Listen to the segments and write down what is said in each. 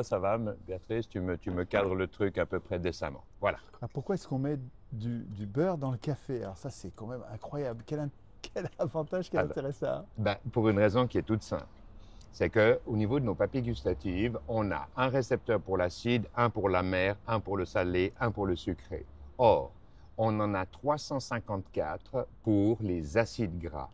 Ça va, Béatrice, tu me cadres le truc à peu près décemment. Voilà. Ah, pourquoi est-ce qu'on met du beurre dans le café? Alors ça, c'est quand même incroyable. Quel avantage, quel Alors, intérêt ça a? ben, pour une raison qui est toute simple. C'est qu'au niveau de nos papilles gustatives, on a un récepteur pour l'acide, un pour l'amer, un pour le salé, un pour le sucré. Or, on en a 354 pour les acides gras.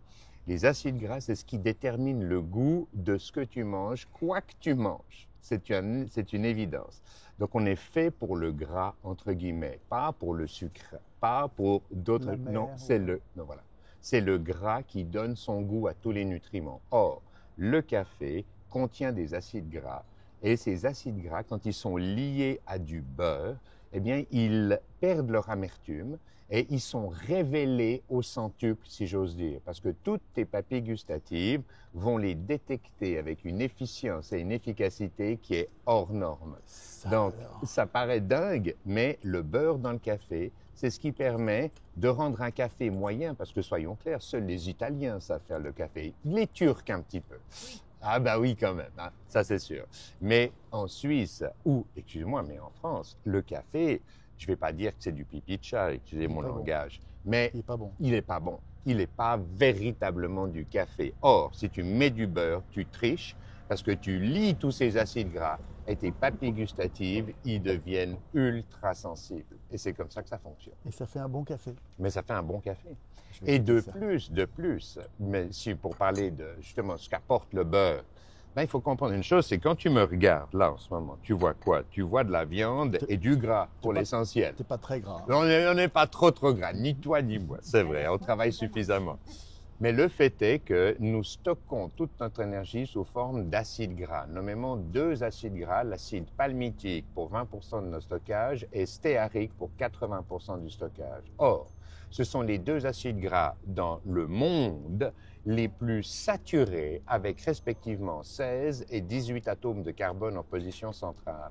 Les acides gras, c'est ce qui détermine le goût de ce que tu manges, quoi que tu manges. C'est une évidence. Donc, on est fait pour le gras, entre guillemets, pas pour le sucre, pas pour d'autres. La Non, mer, c'est le, non, voilà. C'est le gras qui donne son goût à tous les nutriments. Or, le café contient des acides gras et ces acides gras, quand ils sont liés à du beurre, eh bien, ils perdent leur amertume et ils sont révélés au centuple, si j'ose dire, parce que toutes tes papilles gustatives vont les détecter avec une efficience et une efficacité qui est hors norme. ça Donc, alors. ça paraît dingue, mais le beurre dans le café, c'est ce qui permet de rendre un café moyen, parce que soyons clairs, seuls les Italiens savent faire le café, les Turcs un petit peu. Ah bah oui quand même, hein, ça c'est sûr. Mais en Suisse, ou, excusez-moi, mais en France, le café, je ne vais pas dire que c'est du pipi de chat, excusez Il est mon pas bon. langage, mais Il est pas bon. il n'est pas bon. Il n'est pas véritablement du café. Or, si tu mets du beurre, tu triches, parce que tu lies tous ces acides gras et tes papilles gustatives, ils deviennent ultra sensibles. Et c'est comme ça que ça fonctionne. Et ça fait un bon café. Mais ça fait un bon café. Je vais Et goûter de ça. plus, mais si pour parler de justement ce qu'apporte le beurre, ben, il faut comprendre une chose, c'est quand tu me regardes là en ce moment, tu vois quoi? Tu vois de la viande et du gras pour pas- l'essentiel. T'es pas très gras. On n'est pas trop gras, ni toi ni moi, c'est vrai, on travaille suffisamment. Mais le fait est que nous stockons toute notre énergie sous forme d'acides gras, nommément deux acides gras, l'acide palmitique pour 20% de notre stockage et stéarique pour 80% du stockage. Or, ce sont les deux acides gras dans le monde les plus saturés avec respectivement 16 et 18 atomes de carbone en position centrale.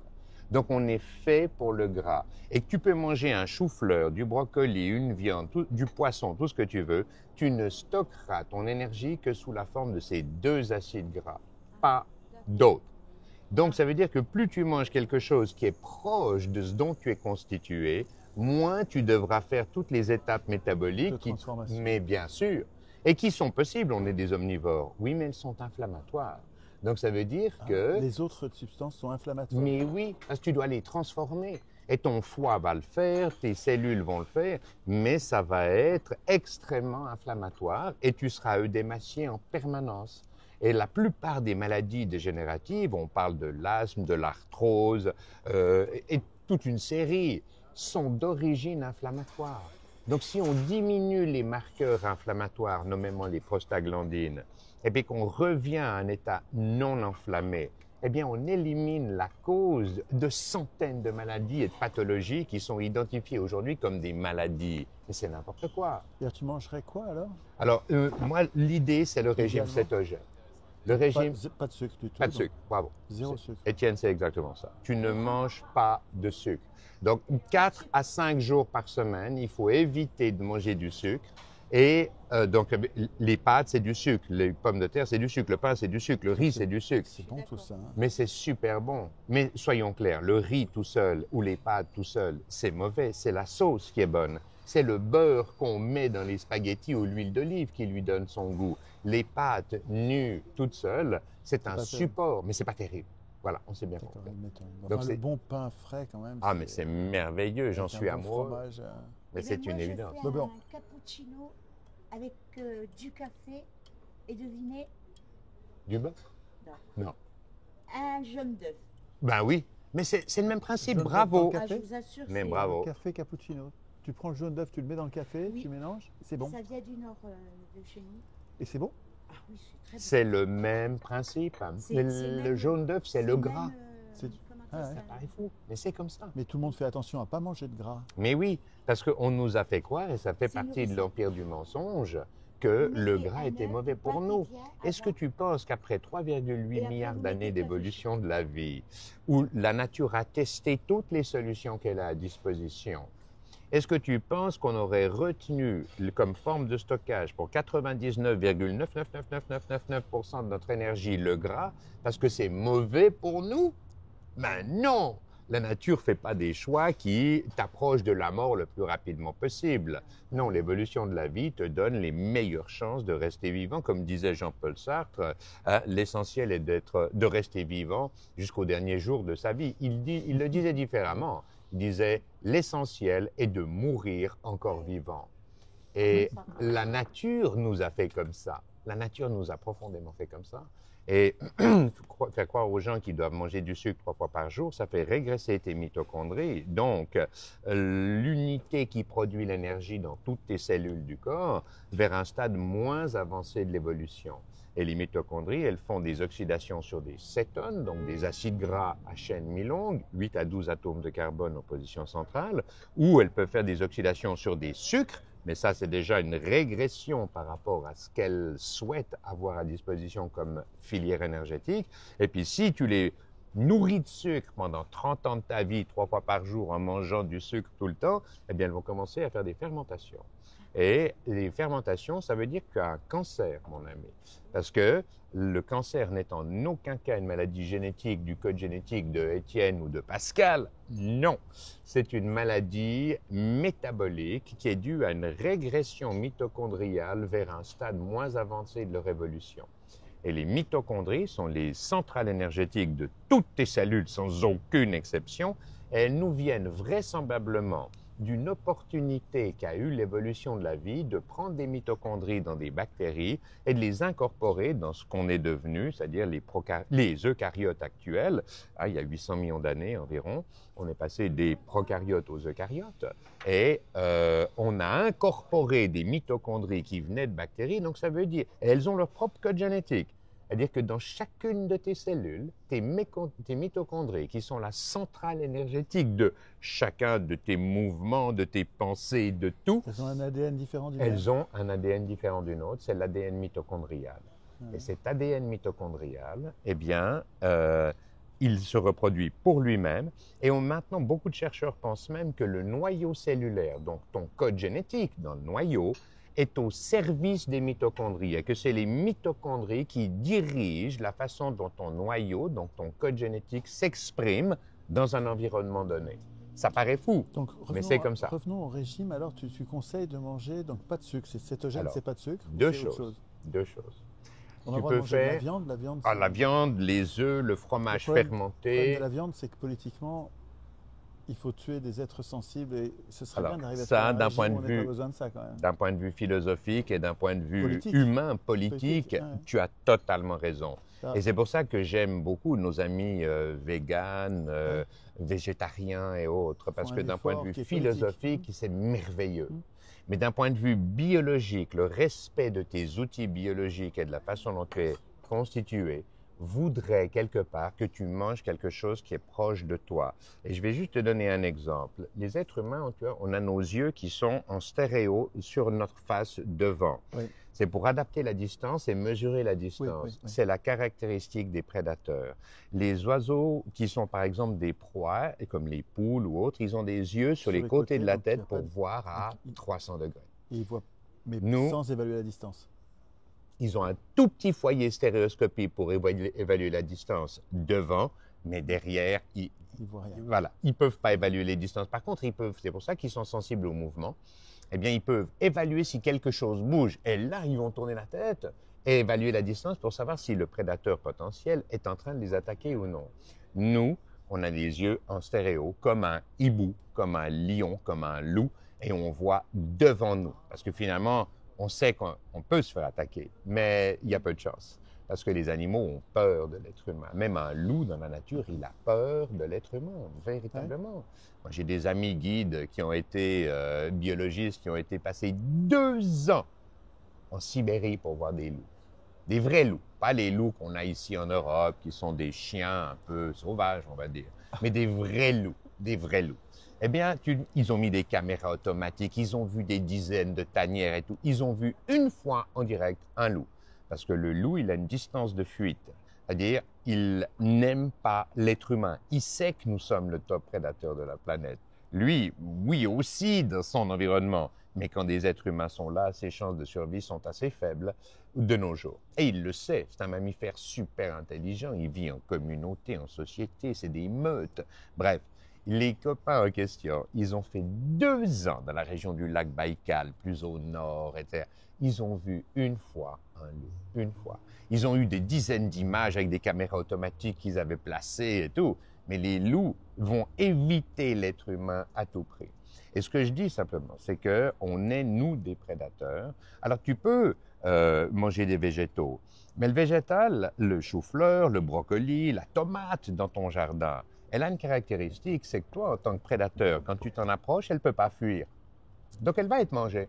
Donc on est fait pour le gras. Et que tu peux manger un chou-fleur, du brocoli, une viande, du poisson, tout ce que tu veux, tu ne stockeras ton énergie que sous la forme de ces deux acides gras, pas d'autres. Donc ça veut dire que plus tu manges quelque chose qui est proche de ce dont tu es constitué, moins tu devras faire toutes les étapes métaboliques De transformation. mais bien sûr, et qui sont possibles, on est des omnivores. Oui, mais elles sont inflammatoires. Donc ça veut dire que Les autres substances sont inflammatoires. mais oui, parce que tu dois les transformer. Et ton foie va le faire, tes cellules vont le faire, mais ça va être extrêmement inflammatoire et tu seras œdémacié en permanence. Et la plupart des maladies dégénératives, on parle de l'asthme, de l'arthrose, et toute une série, sont d'origine inflammatoire. Donc si on diminue les marqueurs inflammatoires, nommément les prostaglandines, et bien qu'on revient à un état non enflammé, eh bien, on élimine la cause de centaines de maladies et de pathologies qui sont identifiées aujourd'hui comme des maladies. Mais c'est n'importe quoi. Et tu mangerais quoi alors? Alors, moi, l'idée, c'est le régime Idéalement. cétogène. Le régime, Pas de sucre du tout. pas de donc. sucre, bravo. Zéro sucre. Étienne, c'est exactement ça. Tu ne manges pas de sucre. Donc, 4 à 5 jours par semaine, il faut éviter de manger du sucre. Et donc, les pâtes, c'est du sucre. Les pommes de terre, c'est du sucre. Le pain, c'est du sucre. Le riz, c'est du sucre. C'est bon tout ça. Hein. Mais c'est super bon. Mais soyons clairs, le riz tout seul ou les pâtes tout seul, c'est mauvais. C'est la sauce qui est bonne. C'est le beurre qu'on met dans les spaghettis ou l'huile d'olive qui lui donne son goût. Les pâtes nues toutes seules, c'est un pas support, mais c'est pas terrible. Voilà, on s'est bien D'accord, compris. admettons. Donc Enfin, le c'est- bon pain frais quand même. Ah, mais c'est merveilleux, j'en avec un suis bon amoureux. fromage. Mais Eh ben, c'est une moi, évidence. Je Bah fais bon. un cappuccino avec du café et devinez, Du beurre? non, Non. un jaune d'œuf. Ben oui, mais c'est le même principe, Jaune d'œuf bravo. dans le Ah, café. je vous assure, Mais c'est- bravo. Café cappuccino. Tu prends le jaune d'œuf, tu le mets dans le café, Oui. tu mélanges, c'est bon. Ça vient du nord de chez nous. Et c'est bon. Ah oui, c'est très bon. C'est le même principe. C'est Le même- jaune d'œuf, c'est le même, gras. C'est- comment Ah ça ouais. s'appelle Ça paraît fou, mais c'est comme ça. Mais tout le monde fait attention à pas manger de gras. Mais oui, parce qu'on nous a fait croire, et ça fait C'est une partie de recette. l'empire du mensonge, que Vous le mettez gras un était œuf, mauvais vous pour battez nous. bien Est-ce que avant. tu penses qu'après 3,8 Et après, milliards vous d'années mettez comme d'évolution de la vie, où la nature a testé toutes les solutions qu'elle a à disposition, est-ce que tu penses qu'on aurait retenu comme forme de stockage pour 99,9999999% de notre énergie le gras parce que c'est mauvais pour nous? Ben non! La nature ne fait pas des choix qui t'approchent de la mort le plus rapidement possible. Non, l'évolution de la vie te donne les meilleures chances de rester vivant. Comme disait Jean-Paul Sartre, l'essentiel est de rester vivant jusqu'au dernier jour de sa vie. Il le disait différemment. Il disait, l'essentiel est de mourir encore vivant. Et la nature nous a fait comme ça. La nature nous a profondément fait comme ça. Et faire croire aux gens qu'ils doivent manger du sucre 3 fois par jour, ça fait régresser tes mitochondries. Donc, l'unité qui produit l'énergie dans toutes tes cellules du corps vers un stade moins avancé de l'évolution. Et les mitochondries, elles font des oxydations sur des cétones, donc des acides gras à chaîne mi-longue, 8 à 12 atomes de carbone en position centrale, ou elles peuvent faire des oxydations sur des sucres, mais ça, c'est déjà une régression par rapport à ce qu'elles souhaitent avoir à disposition comme filière énergétique. Et puis, si tu les nourris de sucre pendant 30 ans de ta vie, 3 fois par jour, en mangeant du sucre tout le temps, eh bien, elles vont commencer à faire des fermentations. Et les fermentations, ça veut dire qu'il y a un cancer, mon ami. Parce que le cancer n'est en aucun cas une maladie génétique du code génétique de Étienne ou de Pascal. Non, c'est une maladie métabolique qui est due à une régression mitochondriale vers un stade moins avancé de leur évolution. Et les mitochondries sont les centrales énergétiques de toutes tes cellules sans aucune exception. Et elles nous viennent vraisemblablement d'une opportunité qu'a eu l'évolution de la vie de prendre des mitochondries dans des bactéries et de les incorporer dans ce qu'on est devenu, c'est-à-dire les eucaryotes actuels. Il y a 800 millions d'années environ, on est passé des prokaryotes aux eucaryotes et on a incorporé des mitochondries qui venaient de bactéries, donc ça veut dire, elles ont leur propre code génétique. C'est-à-dire que dans chacune de tes cellules, tes mitochondries, qui sont la centrale énergétique de chacun de tes mouvements, de tes pensées, de tout, Elles ont un ADN différent du elles ont un ADN différent d'une autre, c'est l'ADN mitochondrial. Et cet ADN mitochondrial, eh bien, il se reproduit pour lui-même. Et maintenant, beaucoup de chercheurs pensent même que le noyau cellulaire, donc ton code génétique dans le noyau, est au service des mitochondries et que c'est les mitochondries qui dirigent la façon dont ton noyau, donc ton code génétique, s'exprime dans un environnement donné. Ça paraît fou, Donc, mais c'est comme ça. Revenons au régime. Alors, tu conseilles de manger donc pas de sucre. C'est cétogène, Alors, c'est pas de sucre. Deux c'est autre choses. chose. Deux choses. On a Tu le droit peux de manger de faire la viande. La viande. la viande, les œufs, le fromage Le problème fermenté. de la viande, c'est que politiquement, il faut tuer des êtres sensibles et ce serait Alors, bien d'arriver à ça, faire un d'un régime point de où on n'a vue- pas besoin de ça quand même. D'un point de vue philosophique et d'un point de vue Politique. humain, politique, Politique, ouais. tu as totalement raison. Ça, Et c'est pour ça que j'aime beaucoup nos amis véganes, végétariens et autres, parce un que d'un point de effort vue qui est philosophique, c'est merveilleux. Mm. Mais d'un point de vue biologique, le respect de tes outils biologiques et de la façon dont tu es constitué voudrait quelque part que tu manges quelque chose qui est proche de toi. Et je vais juste te donner un exemple. Les êtres humains, on a nos yeux qui sont en stéréo sur notre face devant. Oui. C'est pour adapter la distance et mesurer la distance. Oui. C'est la caractéristique des prédateurs. Les oiseaux qui sont par exemple des proies, comme les poules ou autres, ils ont des yeux sur les côtés de la donc il y a tête pas pour de- voir à donc, 300 degrés. Et ils voient, mais Nous- sans évaluer la distance. Ils ont un tout petit foyer stéréoscopique pour évaluer la distance devant, mais derrière, Ils voient rien. voilà, ils peuvent pas évaluer les distances. Par contre, ils peuvent, c'est pour ça qu'ils sont sensibles au mouvement, eh bien, ils peuvent évaluer si quelque chose bouge. Et là, ils vont tourner la tête et évaluer la distance pour savoir si le prédateur potentiel est en train de les attaquer ou non. Nous, on a les yeux en stéréo, comme un hibou, comme un lion, comme un loup, et on voit devant nous. Parce que finalement, on sait qu'on peut se faire attaquer, mais il y a peu de chance. Parce que les animaux ont peur de l'être humain. Même un loup dans la nature, il a peur de l'être humain, véritablement. Moi, j'ai des amis guides qui ont été biologistes, qui ont été passés 2 ans en Sibérie pour voir des loups. Des vrais loups, pas les loups qu'on a ici en Europe, qui sont des chiens un peu sauvages, on va dire, mais des vrais loups, des vrais loups. Eh bien, ils ont mis des caméras automatiques, ils ont vu des dizaines de tanières et tout. Ils ont vu une fois en direct un loup. Parce que le loup, il a une distance de fuite. C'est-à-dire, il n'aime pas l'être humain. Il sait que nous sommes le top prédateur de la planète. Lui, oui aussi dans son environnement, mais quand des êtres humains sont là, ses chances de survie sont assez faibles de nos jours. Et il le sait, c'est un mammifère super intelligent, il vit en communauté, en société, c'est des meutes. Bref, les copains en question, ils ont fait 2 ans dans la région du lac Baïkal, plus au nord, etc. Ils ont vu une fois un loup, une fois. Ils ont eu des dizaines d'images avec des caméras automatiques qu'ils avaient placées et tout. Mais les loups vont éviter l'être humain à tout prix. Et ce que je dis simplement, c'est qu'on est, nous, des prédateurs. Alors, tu peux manger des végétaux, mais le végétal, le chou-fleur, le brocoli, la tomate dans ton jardin, elle a une caractéristique, c'est que toi, en tant que prédateur, quand tu t'en approches, elle ne peut pas fuir. Donc, elle va être mangée.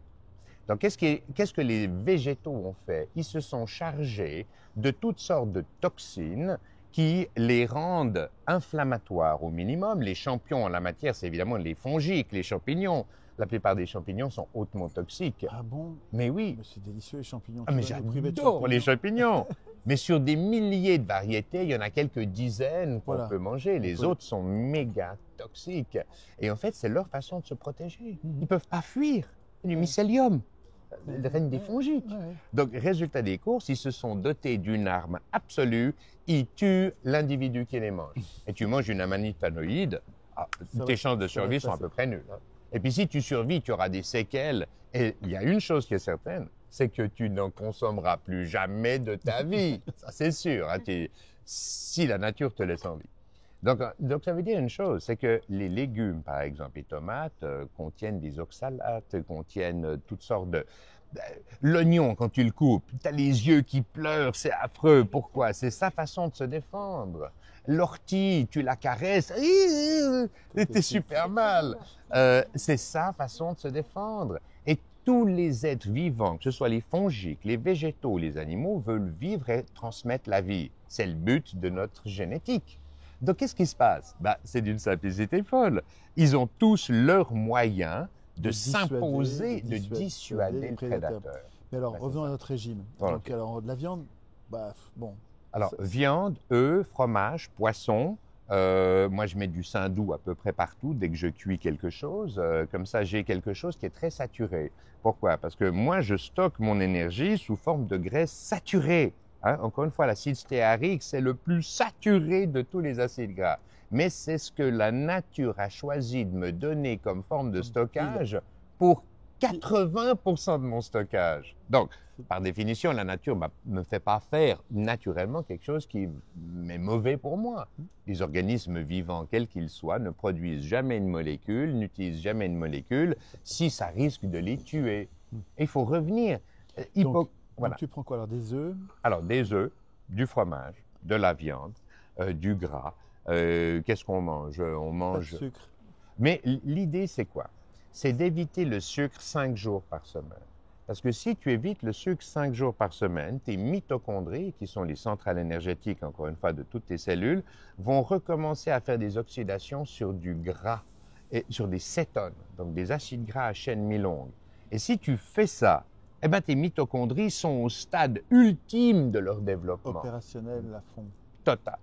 Donc, qu'est-ce que les végétaux ont fait? Ils se sont chargés de toutes sortes de toxines qui les rendent inflammatoires au minimum. Les champions en la matière, c'est évidemment les fongiques, les champignons. La plupart des champignons sont hautement toxiques. Ah bon? Mais oui. Mais c'est délicieux les champignons. Ah, mais j'adore les champignons. Mais sur des milliers de variétés, il y en a quelques dizaines qu'on peut manger. Les autres sont méga toxiques. Et en fait, c'est leur façon de se protéger. Ils ne peuvent pas fuir. C'est du mycélium. Le règne des fongiques. Donc, résultat des courses, ils se sont dotés d'une arme absolue. Ils tuent l'individu qui les mange. Et tu manges une amanite panoïde, tes chances de survie sont à peu près nulles. Et puis, si tu survis, tu auras des séquelles. Et il y a une chose qui est certaine, c'est que tu n'en consommeras plus jamais de ta vie. Ça, c'est sûr. Hein, si la nature te laisse en vie. Donc, ça veut dire une chose, c'est que les légumes, par exemple, les tomates, contiennent des oxalates, contiennent toutes sortes de... L'oignon, quand tu le coupes, tu as les yeux qui pleurent, c'est affreux. Pourquoi? C'est sa façon de se défendre. L'ortie, tu la caresses, t'es super mal. C'est sa façon de se défendre. Et tous les êtres vivants, que ce soit les fongiques, les végétaux, les animaux, veulent vivre et transmettre la vie. C'est le but de notre génétique. Donc, qu'est-ce qui se passe? C'est d'une simplicité folle. Ils ont tous leurs moyens de s'imposer, de dissuader le prédateur. Mais alors, revenons à notre régime. Donc, alors, de la viande, bon. Alors, viande, œufs, fromage, poisson. Moi, je mets du saindoux à peu près partout dès que je cuis quelque chose. Comme ça, j'ai quelque chose qui est très saturé. Pourquoi? Parce que moi, je stocke mon énergie sous forme de graisse saturée. Hein? Encore une fois, l'acide stéarique, c'est le plus saturé de tous les acides gras. Mais c'est ce que la nature a choisi de me donner comme forme de stockage pour 80% de mon stockage. Donc, par définition, la nature ne me fait pas faire naturellement quelque chose qui est mauvais pour moi. Les organismes vivants, quels qu'ils soient, ne produisent jamais une molécule, n'utilisent jamais une molécule si ça risque de les tuer. Et il faut revenir. Donc, tu prends quoi alors? Des œufs? Alors, des œufs, du fromage, de la viande, du gras. Qu'est-ce qu'on mange? On mange... Pas de sucre. Mais l'idée, c'est quoi? C'est d'éviter le sucre 5 jours par semaine. Parce que si tu évites le sucre 5 jours par semaine, tes mitochondries, qui sont les centrales énergétiques, encore une fois, de toutes tes cellules, vont recommencer à faire des oxydations sur du gras, et sur des cétones, donc des acides gras à chaîne mi-longue. Et si tu fais ça, eh bien, tes mitochondries sont au stade ultime de leur développement. Opérationnel à fond. Total.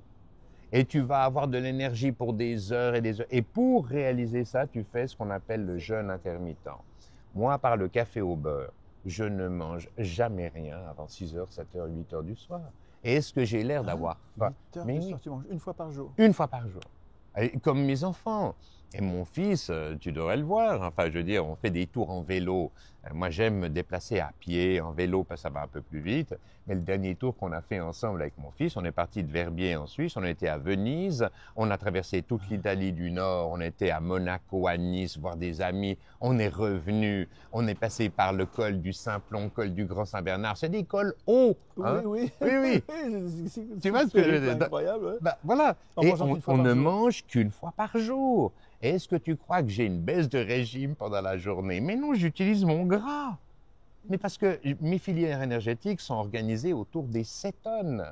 Et tu vas avoir de l'énergie pour des heures et des heures. Et pour réaliser ça, tu fais ce qu'on appelle le jeûne intermittent. Moi, à part le café au beurre, je ne mange jamais rien avant 6h, 7h, 8h du soir. Et est-ce que j'ai l'air d'avoir faim? 8h du soir, tu manges une fois par jour? Une fois par jour. Et comme mes enfants. Et mon fils, tu devrais le voir. Enfin, je veux dire, on fait des tours en vélo. Moi, j'aime me déplacer à pied, en vélo, parce que ça va un peu plus vite. Mais le dernier tour qu'on a fait ensemble avec mon fils, on est parti de Verbier en Suisse, on était à Venise, on a traversé toute l'Italie du Nord, on était à Monaco, à Nice, voir des amis. On est revenu, on est passé par le col du Simplon, col du Grand Saint-Bernard. C'est des cols hauts. Hein? Oui. Tu vois ce que je veux dire? Incroyable. Voilà. Et on ne mange qu'une fois par jour. Est-ce que tu crois que j'ai une baisse de régime pendant la journée? Mais non, j'utilise mon gras. Mais parce que mes filières énergétiques sont organisées autour des cétones.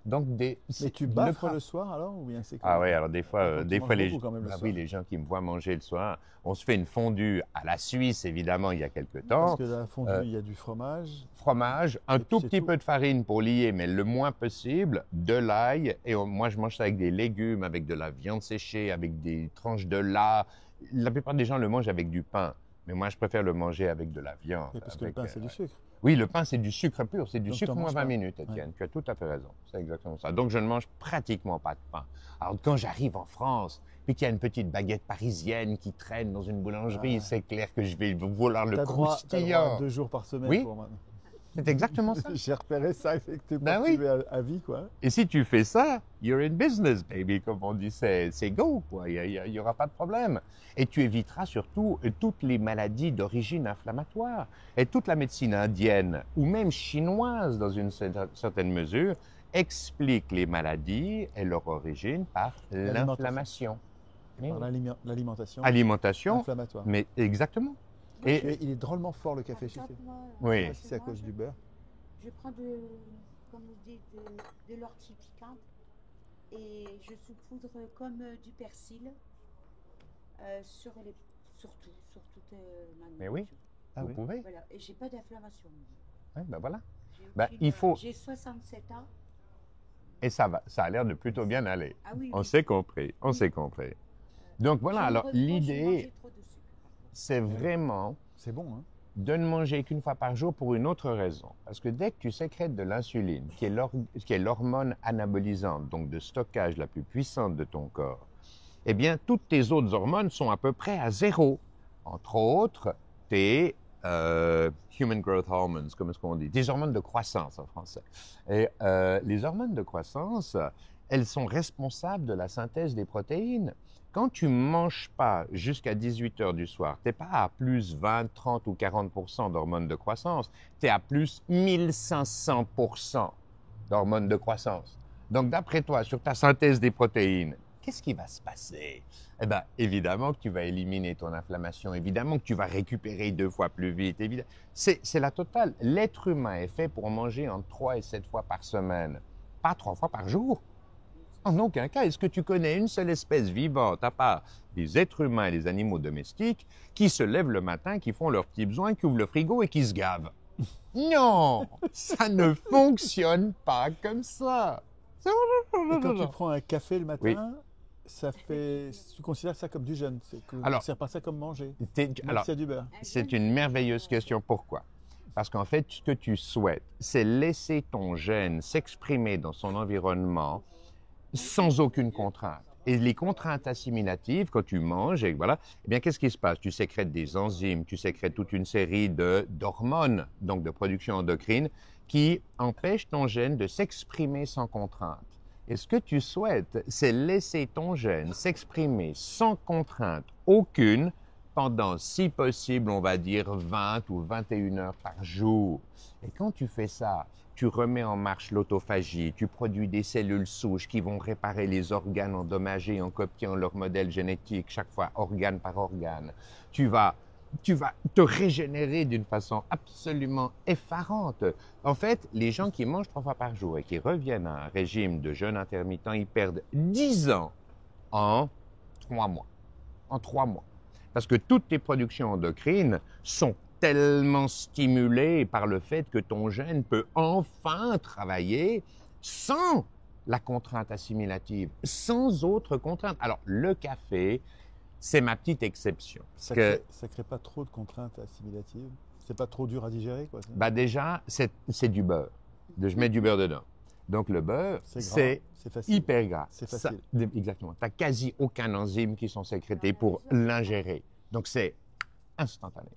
Donc Mais tu baffres le soir alors ou bien c'est Ah oui, alors des Ah, fois, donc tu manges les, beaucoup quand même le ah soir. oui, les gens qui me voient manger le soir, on se fait une fondue à la Suisse, évidemment, il y a quelque Parce temps. que dans la fondue, Euh, il y a du fromage. Fromage, un Et puis tout c'est petit tout. peu de farine pour lier, mais le moins possible, de l'ail. Et moi, je mange ça avec des légumes, avec de la viande séchée, avec des tranches de lard. La plupart des gens le mangent avec du pain, mais moi, je préfère le manger avec de la viande. Et parce que le avec, pain, c'est du sucre. Oui, le pain, c'est du sucre pur, c'est du Donc, sucre t'en moins manges 20 pas. minutes, Étienne. Tu as tout à fait raison, c'est exactement ça. Donc, je ne mange pratiquement pas de pain. Alors, quand j'arrive en France, puis qu'il y a une petite baguette parisienne qui traîne dans une boulangerie, Ah. c'est clair que je vais vouloir le T'as droit à croustillant. 2 jours par semaine Oui. pour moi. C'est exactement ça. J'ai repéré ça, c'est que t'es Ben pas oui. privé à vie, quoi. Et si tu fais ça, you're in business, baby, comme on dit, c'est go, quoi. Il y aura pas de problème. Et tu éviteras surtout toutes les maladies d'origine inflammatoire. Et toute la médecine indienne, ou même chinoise dans une certaine mesure, explique les maladies et leur origine par l'inflammation. Par l'alimentation Alimentation, inflammatoire. mais exactement. Et Il est drôlement fort le café Par chez exemple, toi. moi, Oui. Je sais pas si c'est à cause du beurre. Je prends comme on dit, de l'ortie piquante et je saupoudre comme du persil sur toute ma Mais oui. nourriture. vous pouvez. Voilà, et j'ai pas d'inflammation. Ouais, ben voilà. J'ai Ben, aucune- il faut- J'ai 67 ans. Et ça va, ça a l'air de plutôt bien aller. Ah oui, On oui. s'est compris, on s'est compris. Donc voilà, Je me alors reproche de l'idée, manger trop de sucre, par contre. c'est vraiment C'est bon, hein. de ne manger qu'une fois par jour pour une autre raison. Parce que dès que tu sécrètes de l'insuline, qui est l'hormone anabolisante, donc de stockage la plus puissante de ton corps, eh bien, toutes tes autres hormones sont à peu près à zéro. Entre autres, tes human growth hormones, comme est-ce qu'on dit, des hormones de croissance en français. Et les hormones de croissance, elles sont responsables de la synthèse des protéines. Quand tu ne manges pas jusqu'à 18 heures du soir, tu n'es pas à plus 20, 30 ou 40% d'hormones de croissance, tu es à plus 1500% d'hormones de croissance. Donc, d'après toi, sur ta synthèse des protéines, qu'est-ce qui va se passer? Eh bien, évidemment que tu vas éliminer ton inflammation, évidemment que tu vas récupérer 2 fois plus vite. C'est la totale. L'être humain est fait pour manger entre 3 et 7 fois par semaine, pas 3 fois par jour. En aucun cas, est-ce que tu connais une seule espèce vivante, à part les êtres humains et les animaux domestiques, qui se lèvent le matin, qui font leurs petits besoins, qui ouvrent le frigo et qui se gavent? Non, ça ne fonctionne pas comme ça. Et quand tu prends un café le matin, Oui. ça fait. Tu considères ça comme du jeûne. Tu ne Alors- considères pas ça comme manger. Alors, Même s'il y a du beurre. c'est une merveilleuse question. Pourquoi? Parce qu'en fait, ce que tu souhaites, c'est laisser ton gène s'exprimer dans son environnement sans aucune contrainte. Et les contraintes assimilatives, quand tu manges, et voilà, eh bien, qu'est-ce qui se passe? Tu sécrètes des enzymes, tu sécrètes toute une série d'hormones, donc de production endocrine, qui empêchent ton gène de s'exprimer sans contrainte. Et ce que tu souhaites, c'est laisser ton gène s'exprimer sans contrainte aucune pendant, si possible, on va dire 20 ou 21 heures par jour. Et quand tu fais ça, tu remets en marche l'autophagie, tu produis des cellules souches qui vont réparer les organes endommagés en copiant leur modèle génétique chaque fois, organe par organe. Tu vas te régénérer d'une façon absolument effarante. En fait, les gens qui mangent 3 fois par jour et qui reviennent à un régime de jeûne intermittent, ils perdent 10 ans en 3 mois. En 3 mois. Parce que toutes tes productions endocrines sont tellement stimulées par le fait que ton gène peut enfin travailler sans la contrainte assimilative, sans autre contrainte. Alors, le café, c'est ma petite exception. Ça Que, crée pas trop de contraintes assimilatives. C'est pas trop dur à digérer, quoi. bah déjà, c'est du beurre. Je mets du beurre dedans. Donc, le beurre, C'est gras, c'est c'est facile. hyper gras. C'est Ça- facile. exactement. Tu n'as quasi aucun enzyme qui sont sécrétés pour l'ingérer. Donc, c'est instantané.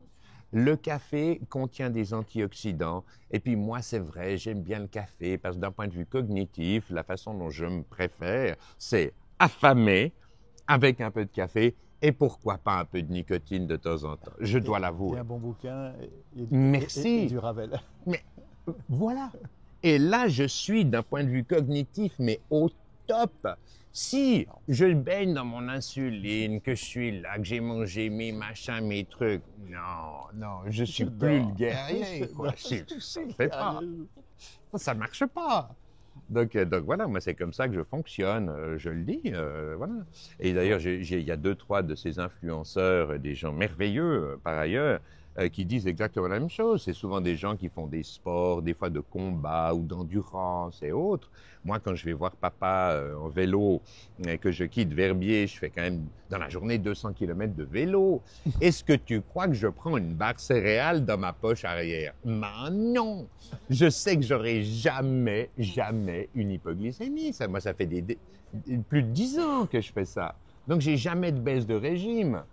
Le café contient des antioxydants. Et puis moi, c'est vrai, j'aime bien le café parce que d'un point de vue cognitif, la façon dont je me préfère, c'est affamé avec un peu de café et pourquoi pas un peu de nicotine de temps en temps. Je dois Et l'avouer. un bon bouquin. Merci. Et du Ravel. Voilà. Et là, je suis d'un point de vue cognitif, mais au top. Si je baigne dans mon insuline, que je suis là, que j'ai mangé mes machins, mes trucs, non, je suis J'adore. plus le guerrier, quoi. Ça ne fait pas. Ça marche pas. Donc voilà, moi c'est comme ça que je fonctionne, je le dis, voilà. Et d'ailleurs, il y a deux, trois de ces influenceurs, des gens merveilleux par ailleurs, qui disent exactement la même chose. C'est souvent des gens qui font des sports, des fois de combat ou d'endurance et autres. Moi, quand je vais voir papa en vélo et que je quitte Verbier, je fais quand même dans la journée 200 km de vélo. Est-ce que tu crois que je prends une barre céréale dans ma poche arrière? Ben non! Je sais que j'aurai jamais une hypoglycémie. Moi, ça fait plus de 10 ans que je fais ça. Donc, j'ai jamais de baisse de régime.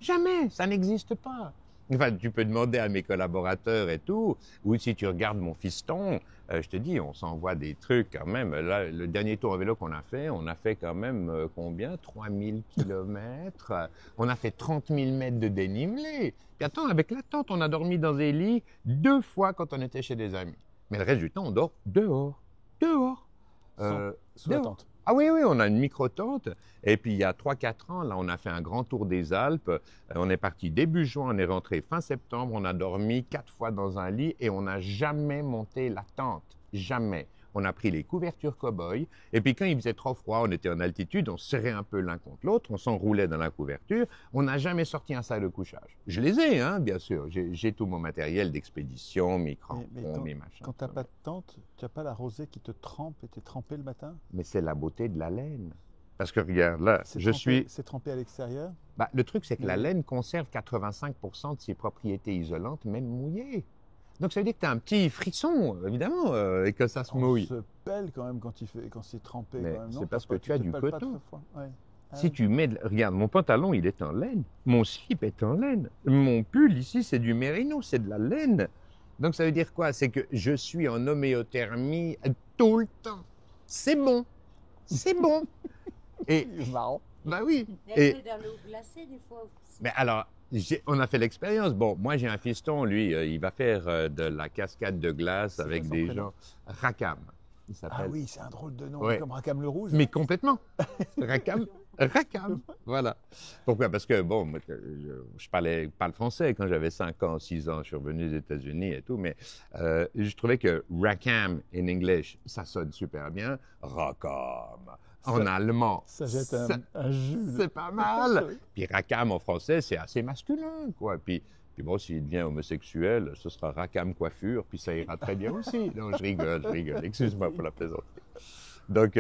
Jamais, ça n'existe pas. Enfin, tu peux demander à mes collaborateurs et tout, ou si tu regardes mon fiston, je te dis, on s'envoie des trucs quand même. Là, le dernier tour en vélo qu'on a fait quand même combien? 3000 kilomètres. On a fait 30 000 mètres de dénivelé. Puis attends, avec la tente, on a dormi dans des lits 2 fois quand on était chez des amis. Mais le reste du temps, on dort dehors. Dehors. Sous la dehors. tente. Ah oui, oui, on a une micro-tente. Et puis, il y a 3-4 ans, là, on a fait un grand tour des Alpes. On est parti début juin, on est rentré fin septembre. On a dormi 4 fois dans un lit et on n'a jamais monté la tente. Jamais. On a pris les couvertures cow-boy. Et puis, quand il faisait trop froid, on était en altitude, on se serrait un peu l'un contre l'autre, on s'enroulait dans la couverture. On n'a jamais sorti un sac de couchage. Je les ai, hein, bien sûr. J'ai tout mon matériel d'expédition, mes crampons, mes machins. Quand tu n'as pas de tente, tu n'as pas la rosée qui te trempe et tu es trempé le matin? Mais c'est la beauté de la laine. Parce que regarde, là, C'est trempé à l'extérieur? Bah, le truc, c'est que la Oui. laine conserve 85% de ses propriétés isolantes, même mouillées. Donc, ça veut dire que tu as un petit frisson, évidemment, et que ça se On mouille. se pèle quand même quand c'est trempé. Mais quand même, non? c'est parce T'as que tu as te du pèles pas coton. très fort. Ouais. Ah Si oui. tu mets... Regarde, mon pantalon, il est en laine. Mon slip est en laine. Mon pull, ici, c'est du mérino, c'est de la laine. Donc, ça veut dire quoi? C'est que je suis en homéothermie tout le temps. C'est bon. C'est bon. Et, C'est marrant. bah oui. Et Et, dans l'eau glacée, des fois aussi. mais alors, on a fait l'expérience. Bon, moi, j'ai un fiston, lui, il va faire de la cascade de glace C'est avec quoi son des prénom? gens. Rakam, il Ah s'appelle. oui, c'est un drôle de nom, Ouais. comme Rackham le Rouge. Mais complètement. Rakam, Rakam, voilà. Pourquoi? Parce que, bon, moi, je parle français quand j'avais 5 ans, 6 ans, je suis revenu aux États-Unis et tout, mais je trouvais que Rakam, in English, ça sonne super bien. Rakam, en Ça- allemand. Ça jette un jus. C'est pas mal. Puis Rakam en français, c'est assez masculin, quoi. Puis bon, s'il devient homosexuel, ce sera Rakam coiffure, puis ça ira très bien aussi. Non, je rigole. Excuse-moi pour la plaisanterie. Donc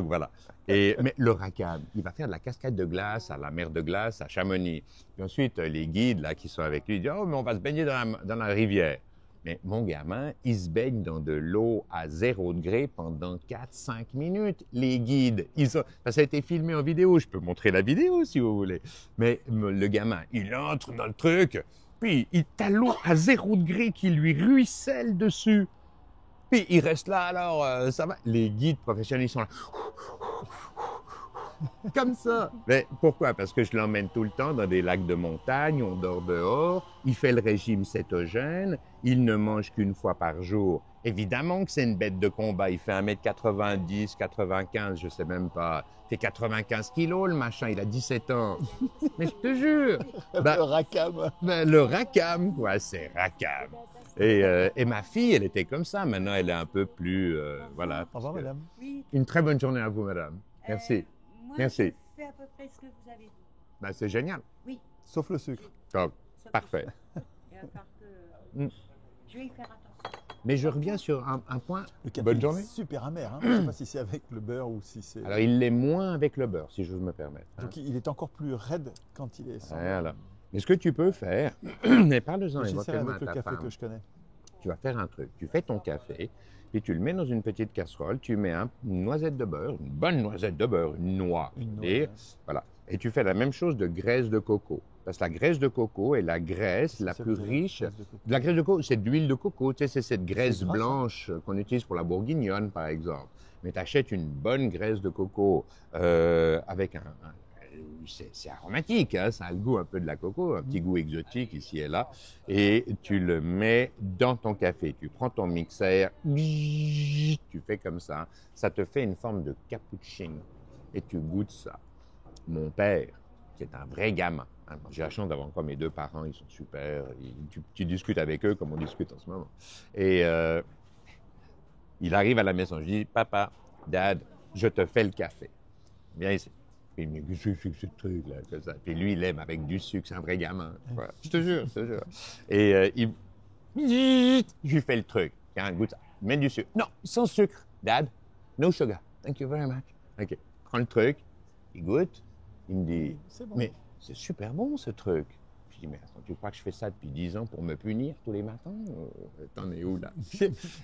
voilà. Mais le Rakam, il va faire de la cascade de glace à la mer de glace à Chamonix. Puis ensuite, les guides là, qui sont avec lui disent « Oh, mais on va se baigner dans la rivière. » Mais mon gamin, il se baigne dans de l'eau à 0 degré pendant 4-5 minutes. Les guides, ça a été filmé en vidéo. Je peux montrer la vidéo si vous voulez. Mais le gamin, il entre dans le truc, puis il a l'eau à 0 degré qui lui ruisselle dessus. Puis il reste là, alors ça va. Les guides professionnels, ils sont là. Comme ça. Mais pourquoi? Parce que je l'emmène tout le temps dans des lacs de montagne, on dort dehors, il fait le régime cétogène, il ne mange qu'une fois par jour. Évidemment que c'est une bête de combat, il fait 1m90, 95, je sais même pas. Il fait 95 kilos le machin, il a 17 ans. Mais je te jure. Bah, Le Rackham. le Rakam, quoi, c'est Rakam. Et ma fille, elle était comme ça. Maintenant, elle est un peu plus, voilà. Au revoir, parce que- madame. Oui. Une très bonne journée à vous, madame. Merci. Moi, Merci. je fais à peu près ce que vous avez dit. Ben, c'est génial. Oui. Sauf le sucre. Donc, ça peut- parfait. Et à part que Mm. je vais y faire attention. Mais je reviens sur un point. Le café Bonne est journée. super amer. Hein. Je ne sais pas si c'est avec le beurre ou si c'est. Alors, il l'est moins avec le beurre, si je me permets. hein. Donc il est encore plus raide quand il est sans. Voilà. Mais ce que tu peux faire, mais parle-en J'essaierai éventuellement à avec le ta café femme. que je connais. Tu vas faire un truc. Tu fais ton café, puis tu le mets dans une petite casserole, tu mets une noisette de beurre, une bonne noisette de beurre, une noix, Une je veux noix, dire. ouais. Voilà. Et tu fais la même chose de graisse de coco. Parce que la graisse de coco est la graisse la Ça plus veut dire riche. graisse de coco. De la graisse de coco, c'est de l'huile de coco. Tu sais, c'est cette graisse gras, ça. blanche qu'on utilise pour la bourguignonne, par exemple. Mais tu achètes une bonne graisse de coco avec c'est aromatique, hein, ça a le goût un peu de la coco, un petit goût exotique ici et là. Et tu le mets dans ton café. Tu prends ton mixeur, tu fais comme ça te fait une forme de cappuccino. Et tu goûtes ça. Mon père, qui est un vrai gamin, hein, j'ai la chance d'avoir encore mes 2 parents, ils sont super, tu discutes avec eux comme on discute en ce moment. Et Il arrive à la maison, je dis, papa, dad, je te fais le café. Viens ici. Puis il me dit, qu'est-ce que c'est que ce truc-là, comme ça. Puis lui, il aime avec du sucre, c'est un vrai gamin. Quoi. Je te jure, je te jure. Et je lui fais le truc. Tiens, goûte ça. Mets du sucre. Non, sans sucre. Dad, no sugar. Thank you very much. OK. Prends le truc, il goûte, il me dit, C'est bon. mais c'est super bon ce truc. Je dis, mais attends, tu crois que je fais ça depuis 10 ans pour me punir tous les matins? T'en es où là?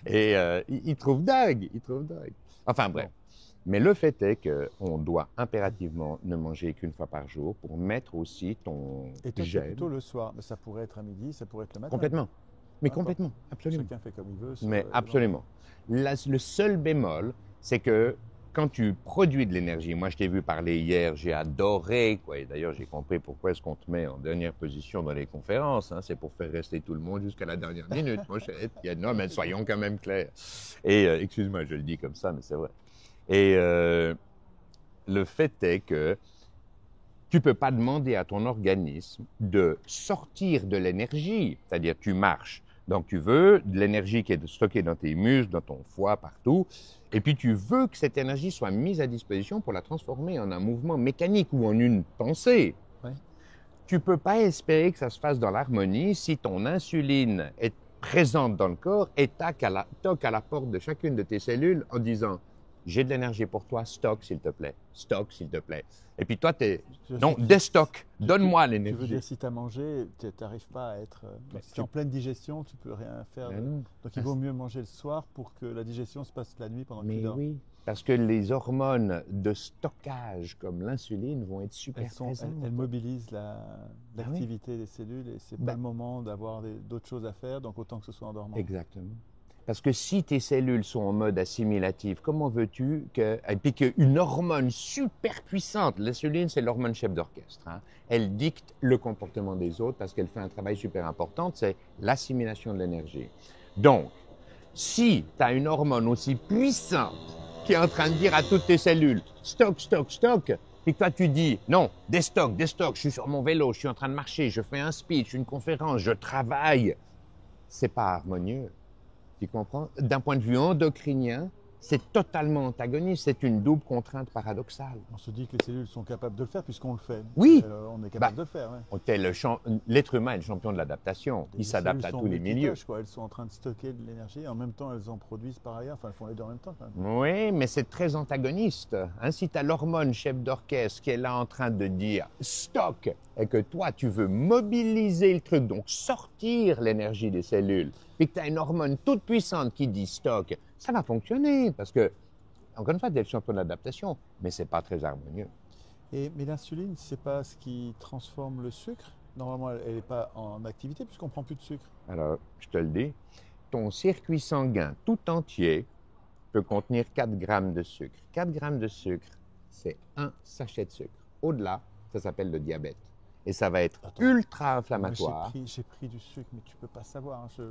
Et il trouve dingue, il trouve dingue. Enfin bref. Mais le fait est qu'on doit impérativement ne manger qu'une fois par jour pour mettre aussi ton Et toi, c'est gène. plutôt le soir. Mais ça pourrait être à midi, ça pourrait être le matin. Complètement. Mais N'importe. complètement, absolument. Chacun fait comme il veut. Mais absolument. Le seul bémol, c'est que quand tu produis de l'énergie, moi je t'ai vu parler hier, j'ai adoré, quoi. Et d'ailleurs j'ai compris pourquoi est-ce qu'on te met en dernière position dans les conférences, hein, c'est pour faire rester tout le monde jusqu'à la dernière minute. Moi, non, mais soyons quand même clairs. Et excuse-moi, je le dis comme ça, mais c'est vrai. Et le fait est que tu ne peux pas demander à ton organisme de sortir de l'énergie, c'est-à-dire tu marches. Donc, tu veux de l'énergie qui est stockée dans tes muscles, dans ton foie, partout. Et puis, tu veux que cette énergie soit mise à disposition pour la transformer en un mouvement mécanique ou en une pensée. Ouais. Tu ne peux pas espérer que ça se fasse dans l'harmonie si ton insuline est présente dans le corps et toque à la porte de chacune de tes cellules en disant « J'ai de l'énergie pour toi, stocke s'il te plaît, stocke s'il te plaît. » Et puis toi, non, déstocke, donne-moi Tu veux l'énergie. dire, si tu as mangé, tu n'arrives pas à être. Si tu es en pleine digestion, tu peux rien faire. Ben non. Donc il vaut mieux manger le soir pour que la digestion se passe la nuit pendant que tu Mais dors. oui, parce que les hormones de stockage comme l'insuline vont être super Elles présentes. mobilisent oui. l'activité des cellules et c'est pas Ben. le moment d'avoir d'autres choses à faire, donc autant que ce soit en dormant. Exactement. Parce que si tes cellules sont en mode assimilatif, comment veux-tu que... Et puis qu'une hormone super puissante, l'insuline, c'est l'hormone chef d'orchestre, hein, elle dicte le comportement des autres parce qu'elle fait un travail super important, c'est l'assimilation de l'énergie. Donc, si tu as une hormone aussi puissante qui est en train de dire à toutes tes cellules « stock, stock, stock », puis que toi tu dis « non, déstock, déstock, je suis sur mon vélo, je suis en train de marcher, je fais un speech, une conférence, je travaille », c'est pas harmonieux. Tu comprends? D'un point de vue endocrinien, c'est totalement antagoniste, c'est une double contrainte paradoxale. On se dit que les cellules sont capables de le faire puisqu'on le fait. Oui. On est capable de le faire. Ouais. L'être humain est le champion de l'adaptation. Il Les s'adapte cellules à sont tous les milieux. multitâches, quoi. Elles sont en train de stocker de l'énergie et en même temps elles en produisent par ailleurs. Enfin, elles font les deux en même temps. Quand même. Oui, mais c'est très antagoniste. Hein, si tu as l'hormone chef d'orchestre qui est là en train de dire « stock » et que toi, tu veux mobiliser le truc, donc sortir l'énergie des cellules, puis que tu as une hormone toute puissante qui dit « stock », ça va fonctionner parce que, encore une fois, tu es le champion de l'adaptation, mais c'est pas très harmonieux. Mais l'insuline, c'est pas ce qui transforme le sucre. Normalement, elle n'est pas en activité puisqu'on prend plus de sucre. Alors, je te le dis, ton circuit sanguin tout entier peut contenir 4 grammes de sucre. 4 grammes de sucre, c'est un sachet de sucre. Au-delà, ça s'appelle le diabète. Et ça va être Attends. ultra Moi, inflammatoire. j'ai pris du sucre, mais tu peux pas savoir. Hein.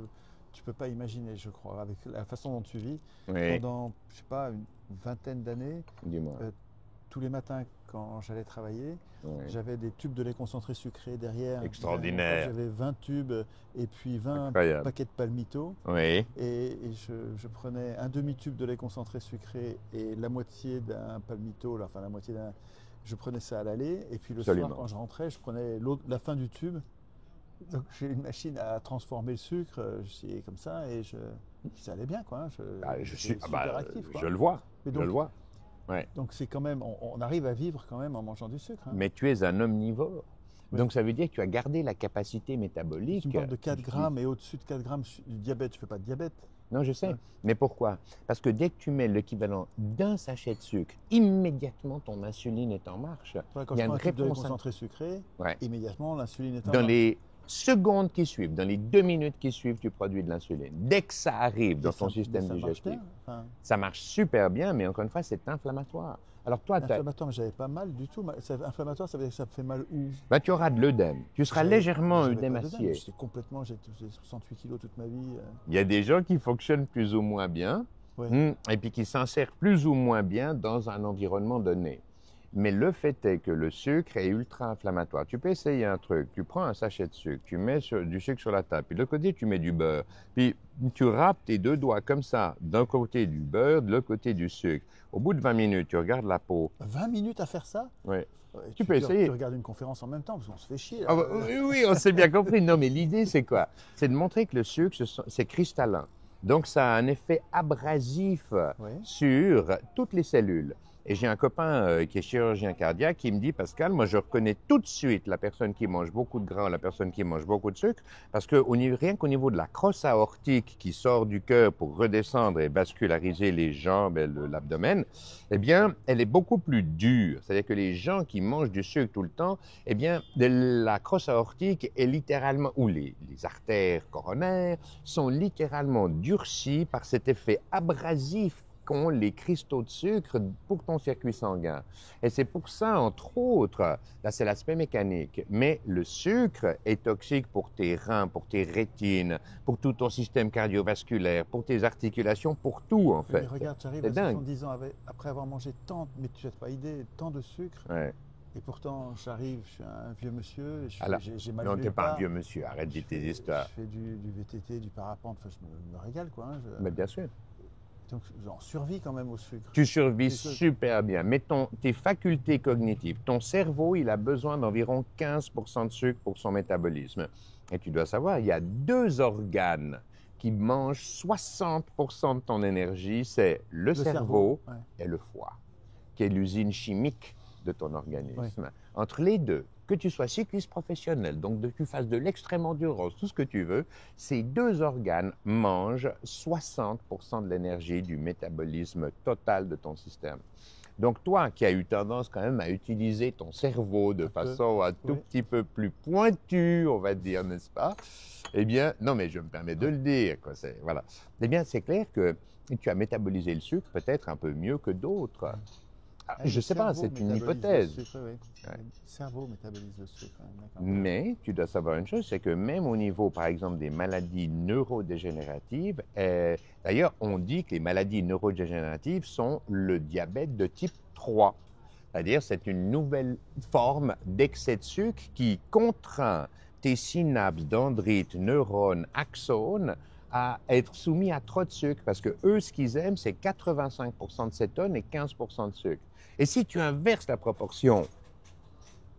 Tu peux pas imaginer, je crois, avec la façon dont tu vis. Oui, Pendant, je sais pas, une vingtaine d'années, dis-moi. tous les matins quand j'allais travailler, Oui. j'avais des tubes de lait concentré sucré derrière. Extraordinaire. J'avais 20 tubes et puis 20 Incroyable. paquets de palmito. Oui, Et je prenais un demi-tube de lait concentré sucré et la moitié d'un palmito, enfin la moitié d'un. Je prenais ça à l'aller et puis le Absolument. soir quand je rentrais, je prenais la fin du tube. Donc j'ai une machine à transformer le sucre, c'est comme ça et ça allait bien quoi. Hein. je J'étais suis, super actif. Quoi. je le vois, Mais je donc, le vois. donc c'est quand même, on arrive à vivre quand même en mangeant du sucre. Hein. Mais tu es un omnivore. Oui. Donc ça veut dire que tu as gardé la capacité métabolique. Tu me parles de 4 grammes et au-dessus de 4 grammes du diabète, je ne fais pas de diabète. Non, je sais. Ouais. Mais pourquoi? Parce que dès que tu mets l'équivalent d'un sachet de sucre, immédiatement ton insuline est en marche. Voilà, quand Il y je a prends une un tube de lait réponse. concentré sucré, Ouais. immédiatement l'insuline est en Dans marche. les secondes qui suivent, dans les 2 minutes qui suivent, tu produis de l'insuline. Dès que ça arrive dans Et ton système ça marche digestif, bien. Enfin, ça marche super bien, mais encore une fois, c'est inflammatoire. Alors toi, inflammatoire, mais j'avais pas mal du tout. Inflammatoire, ça veut dire que ça me fait mal où? tu auras de l'œdème. Tu seras J'avais- légèrement j'avais pas œdémacié. d'œdème. J'ai 68 kilos toute ma vie. Il y a des gens qui fonctionnent plus ou moins bien, Ouais. et puis qui s'insèrent plus ou moins bien dans un environnement donné. Mais le fait est que le sucre est ultra inflammatoire. Tu peux essayer un truc, tu prends un sachet de sucre, tu mets du sucre sur la table, puis de l'autre côté tu mets du beurre, puis tu râpes tes deux doigts comme ça, d'un côté du beurre, de l'autre côté du sucre. Au bout de 20 minutes, tu regardes la peau. 20 minutes à faire ça? Ouais. Ouais, Tu peux essayer. Tu regardes une conférence en même temps, parce qu'on se fait chier. Là. Ah bah, oui, oui, on s'est bien compris. Non, mais l'idée, c'est quoi? C'est de montrer que le sucre, c'est cristallin. Donc, ça a un effet abrasif Oui. sur toutes les cellules. Et j'ai un copain qui est chirurgien cardiaque qui me dit, Pascal, moi, je reconnais tout de suite la personne qui mange beaucoup de gras, la personne qui mange beaucoup de sucre, parce que rien qu'au niveau de la crosse aortique qui sort du cœur pour redescendre et vasculariser les jambes et l'abdomen, eh bien, elle est beaucoup plus dure. C'est-à-dire que les gens qui mangent du sucre tout le temps, eh bien, la crosse aortique est littéralement, ou les artères coronaires sont littéralement durcies par cet effet abrasif qu'ont les cristaux de sucre pour ton circuit sanguin. Et c'est pour ça, entre autres, là c'est l'aspect mécanique, mais le sucre est toxique pour tes reins, pour tes rétines, pour tout ton système cardiovasculaire, pour tes articulations, pour tout en fait. Mais regarde, j'arrive C'est à dingue. 70 ans après avoir mangé tant, mais tu n'as pas idée, tant de sucre. Ouais. Et pourtant, j'arrive, je suis un vieux monsieur, Alors, j'ai mal non, nulle t'es pas un part. vieux monsieur, arrête de dire tes histoires. Je fais du VTT, du parapente, enfin, je me régale quoi. Hein, Mais bien sûr. donc j'en survis quand même au sucre. Tu survis C'est ça. super bien, mais tes facultés cognitives, ton cerveau, il a besoin d'environ 15% de sucre pour son métabolisme. Et tu dois savoir, il y a deux organes qui mangent 60% de ton énergie, c'est le cerveau ouais. et le foie, qui est l'usine chimique de ton organisme. Entre les deux, que tu sois cycliste professionnel, donc que tu fasses de l'extrême endurance, tout ce que tu veux, ces deux organes mangent 60% de l'énergie du métabolisme total de ton système. Donc toi qui as eu tendance quand même à utiliser ton cerveau de façon un tout petit peu plus pointue, on va dire, n'est-ce pas? Eh bien, non mais je me permets de le dire, quoi. Voilà. Eh bien, c'est clair que tu as métabolisé le sucre peut-être un peu mieux que d'autres. Je ne sais pas, c'est une hypothèse. Sucre, oui. Le cerveau métabolise le sucre. Mais tu dois savoir une chose, c'est que même au niveau, par exemple, des maladies neurodégénératives, d'ailleurs, on dit que les maladies neurodégénératives sont le diabète de type 3. C'est-à-dire, c'est une nouvelle forme d'excès de sucre qui contraint tes synapses, dendrites, neurones, axones à être soumis à trop de sucre. Parce que eux, ce qu'ils aiment, c'est 85% de cétone et 15% de sucre. Et si tu inverses la proportion,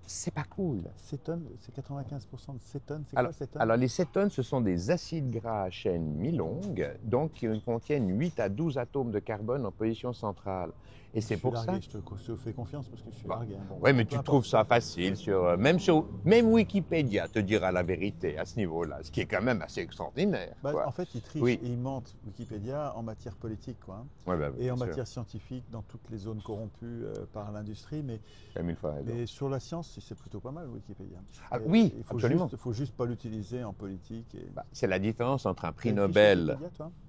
c'est pas cool. Cétone, c'est 95% de cétone. C'est quoi cétone? Alors, les cétones, ce sont des acides gras à chaîne mi-longue, donc qui contiennent 8 à 12 atomes de carbone en position centrale. Et c'est pour ça. Je te fais confiance parce que je suis largué. Hein. Bon, oui, mais tu trouves ça facile. Même Wikipédia te dira la vérité à ce niveau-là, ce qui est quand même assez extraordinaire. En fait, ils trichent et ils mentent, Wikipédia, en matière politique. Quoi, hein. Et en matière scientifique, dans toutes les zones corrompues par l'industrie. Mais sur la science, c'est plutôt pas mal, Wikipédia. Oui, absolument. Il ne faut juste pas l'utiliser en politique. C'est la différence entre un prix Nobel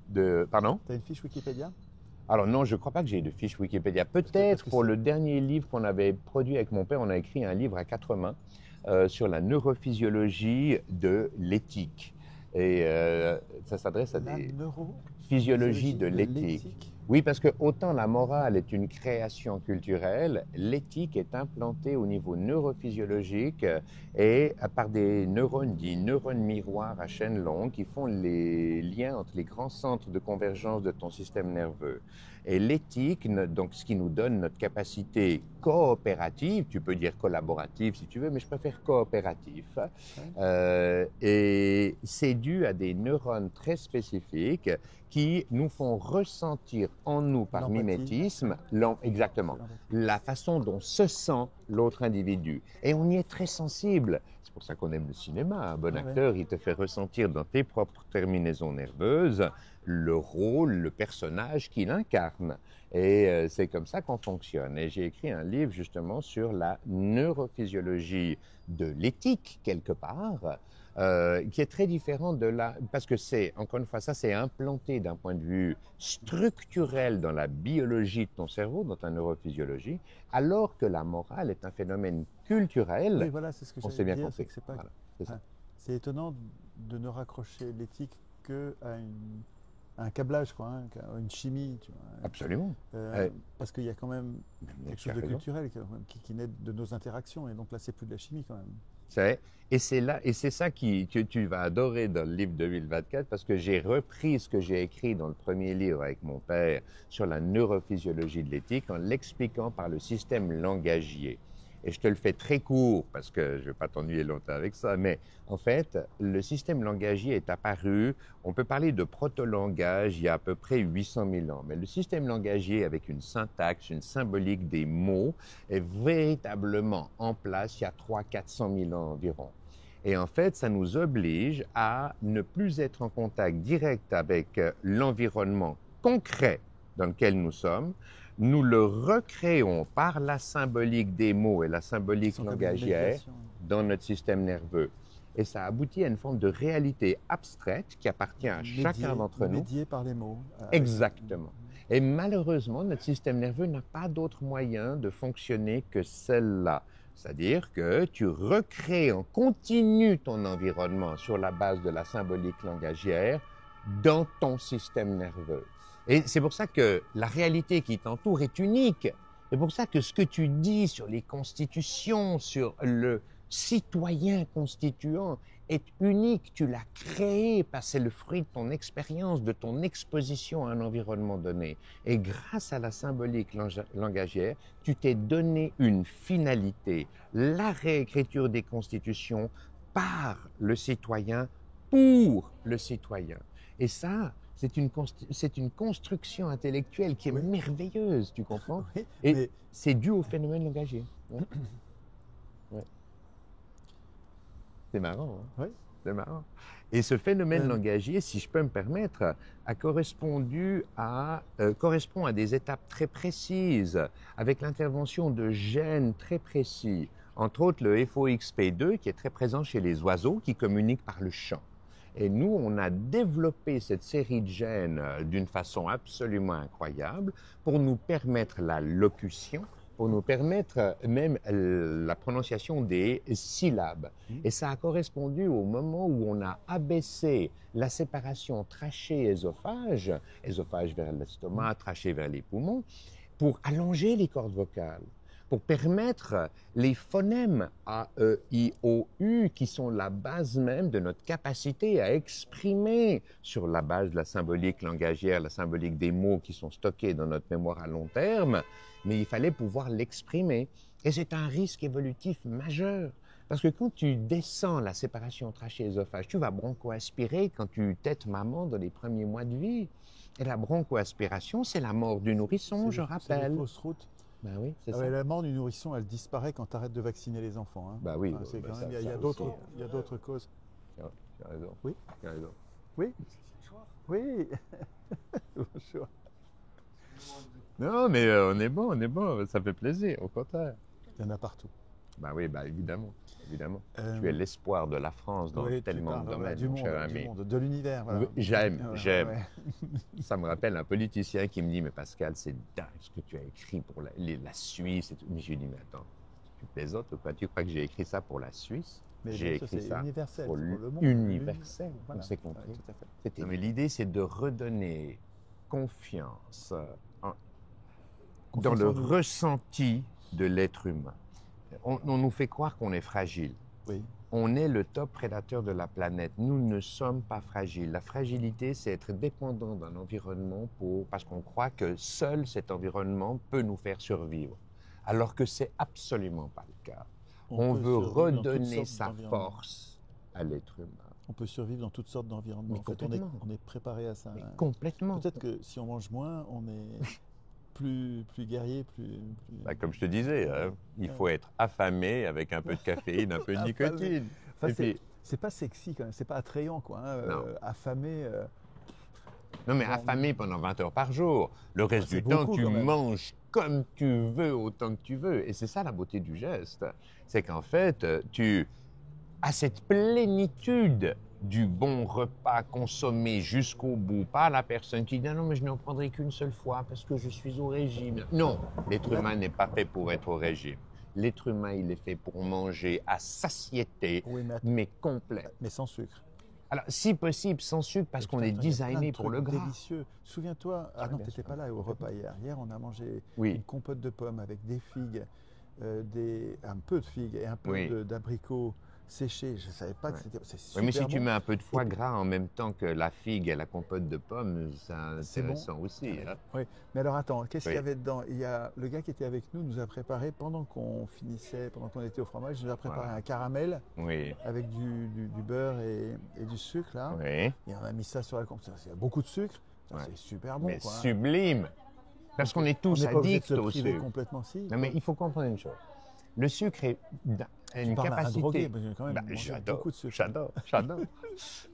de... Pardon? Tu as une fiche Wikipédia? Alors non, je ne crois pas que j'ai de fiche Wikipédia. Peut-être pour le dernier livre qu'on avait produit avec mon père, on a écrit un livre à 4 mains sur la neurophysiologie de l'éthique. Et ça s'adresse à des... Neurophysiologie de l'éthique. Oui, parce que autant la morale est une création culturelle, l'éthique est implantée au niveau neurophysiologique et par des neurones dits neurones miroirs à chaîne longue qui font les liens entre les grands centres de convergence de ton système nerveux. Et l'éthique, donc ce qui nous donne notre capacité coopérative, tu peux dire collaborative si tu veux, mais je préfère coopératif, et c'est dû à des neurones très spécifiques qui nous font ressentir en nous par mimétisme, exactement, la façon dont se sent l'autre individu. Et on y est très sensible. C'est pour ça qu'on aime le cinéma. Un bon acteur, il te fait ressentir dans tes propres terminaisons nerveuses le rôle, le personnage qu'il incarne. Et c'est comme ça qu'on fonctionne. Et j'ai écrit un livre justement sur la neurophysiologie de l'éthique, quelque part, qui est très différent de la... Parce que c'est, encore une fois, ça c'est implanté d'un point de vue structurel dans la biologie de ton cerveau, dans ta neurophysiologie, alors que la morale est un phénomène culturel. Oui, voilà, c'est ce que j'allais dire. C'est pas... C'est étonnant de ne raccrocher l'éthique qu'à un câblage, quoi, hein, une chimie. Tu vois. Absolument. Parce qu'il y a quand même quelque chose de culturel qui naît de nos interactions. Et donc là, c'est plus de la chimie quand même. Et c'est ça que tu vas adorer dans le livre 2024 parce que j'ai repris ce que j'ai écrit dans le premier livre avec mon père sur la neurophysiologie de l'éthique en l'expliquant par le système langagier. Et je te le fais très court parce que je ne vais pas t'ennuyer longtemps avec ça, mais en fait, le système langagier est apparu, on peut parler de proto-langage il y a à peu près 800 000 ans, mais le système langagier avec une syntaxe, une symbolique des mots est véritablement en place il y a 300-400 000 ans environ. Et en fait, ça nous oblige à ne plus être en contact direct avec l'environnement concret dans lequel nous sommes. Nous le recréons par la symbolique des mots et la symbolique langagière dans notre système nerveux. Et ça aboutit à une forme de réalité abstraite qui appartient à chacun d'entre nous. Médiée par les mots. Exactement. Et malheureusement, notre système nerveux n'a pas d'autre moyen de fonctionner que celle-là. C'est-à-dire que tu recrées en continu ton environnement sur la base de la symbolique langagière dans ton système nerveux. Et c'est pour ça que la réalité qui t'entoure est unique. C'est pour ça que ce que tu dis sur les constitutions, sur le citoyen constituant est unique. Tu l'as créé parce que c'est le fruit de ton expérience, de ton exposition à un environnement donné. Et grâce à la symbolique langagière, tu t'es donné une finalité, la réécriture des constitutions par le citoyen, pour le citoyen. Et ça, c'est une construction intellectuelle qui est merveilleuse, tu comprends? Et c'est dû au phénomène langagier. Ouais. Ouais. C'est marrant, hein? Oui. C'est marrant. Et ce phénomène langagier, si je peux me permettre, correspond à des étapes très précises, avec l'intervention de gènes très précis, entre autres le FOXP2 qui est très présent chez les oiseaux, qui communiquent par le chant. Et nous, on a développé cette série de gènes d'une façon absolument incroyable pour nous permettre la locution, pour nous permettre même la prononciation des syllabes. Et ça a correspondu au moment où on a abaissé la séparation trachée-œsophage, œsophage vers l'estomac, trachée vers les poumons, pour allonger les cordes vocales, pour permettre les phonèmes A, E, I, O, U, qui sont la base même de notre capacité à exprimer sur la base de la symbolique langagière, la symbolique des mots qui sont stockés dans notre mémoire à long terme, mais il fallait pouvoir l'exprimer. Et c'est un risque évolutif majeur. Parce que quand tu descends la séparation trachée-œsophage, tu vas broncho-aspirer quand tu tètes maman dans les premiers mois de vie. Et la broncho-aspiration, c'est la mort du nourrisson, je rappelle. C'est une fausse route. Ben oui, c'est ça. La mort du nourrisson, elle disparaît quand tu arrêtes de vacciner les enfants. Hein. Ben oui. Il y a d'autres causes. Tu as raison. Oui. Tu as raison. Oui. Oui. Bonjour. Non, mais on est bon, ça fait plaisir, au contraire. Il y en a partout. Ben oui, évidemment. Tu es l'espoir de la France dans tellement de domaines, mon cher ami. Du monde, de l'univers. Voilà. J'aime. Ça me rappelle un politicien qui me dit, mais Pascal, c'est dingue ce que tu as écrit pour la Suisse. Et tout. Mais je lui dis, mais attends, tu plaisantes ou quoi? Tu crois que j'ai écrit ça pour la Suisse? J'ai écrit ça pour le monde. Universel, voilà. On s'est compris. Non, mais l'idée, c'est de redonner confiance dans le ressenti de l'être humain. On nous fait croire qu'on est fragile. Oui. On est le top prédateur de la planète. Nous ne sommes pas fragiles. La fragilité, c'est être dépendant d'un environnement parce qu'on croit que seul cet environnement peut nous faire survivre. Alors que c'est absolument pas le cas. On veut redonner sa force à l'être humain. On peut survivre dans toutes sortes d'environnements. En fait, on est préparé à ça. Mais complètement. Peut-être que si on mange moins, on est plus guerrier, plus... comme je te disais, il faut être affamé avec un peu de caféine, un peu de nicotine. Enfin, c'est pas sexy quand même, c'est pas attrayant quoi. Hein, affamé... Non mais affamé pendant 20 heures par jour. Le reste du temps, tu manges comme tu veux, autant que tu veux. Et c'est ça la beauté du geste. C'est qu'en fait, tu as cette plénitude du bon repas consommé jusqu'au bout, pas la personne qui dit « non, mais je n'en prendrai qu'une seule fois parce que je suis au régime ». Non, l'être humain n'est pas fait pour être au régime. L'être humain, il est fait pour manger à satiété, mais complet. Mais sans sucre. Alors, si possible, sans sucre, parce qu'on est designé pour le gras. Délicieux. Souviens-toi, non, tu n'étais pas là au repas hier. Hier, on a mangé une compote de pommes avec des figues, un peu de figues et un peu d'abricots séchés. Je ne savais pas que c'était super mais si bon. Tu mets un peu de foie gras en même temps que la figue et la compote de pommes, c'est intéressant aussi. Hein. Oui, mais alors attends, qu'est-ce qu'il y avait dedans? Il y a le gars qui était avec nous a préparé, pendant qu'on était au fromage, il nous a préparé un caramel avec du beurre et du sucre là. Et on a mis ça sur la compote. Il y a beaucoup de sucre, c'est super bon. Mais quoi, sublime. Parce qu'on est tous addicts au sucre. Complètement, si. Non, mais il faut comprendre une chose. Le sucre a une capacité. Drogué, quand même beaucoup de sucre. J'adore.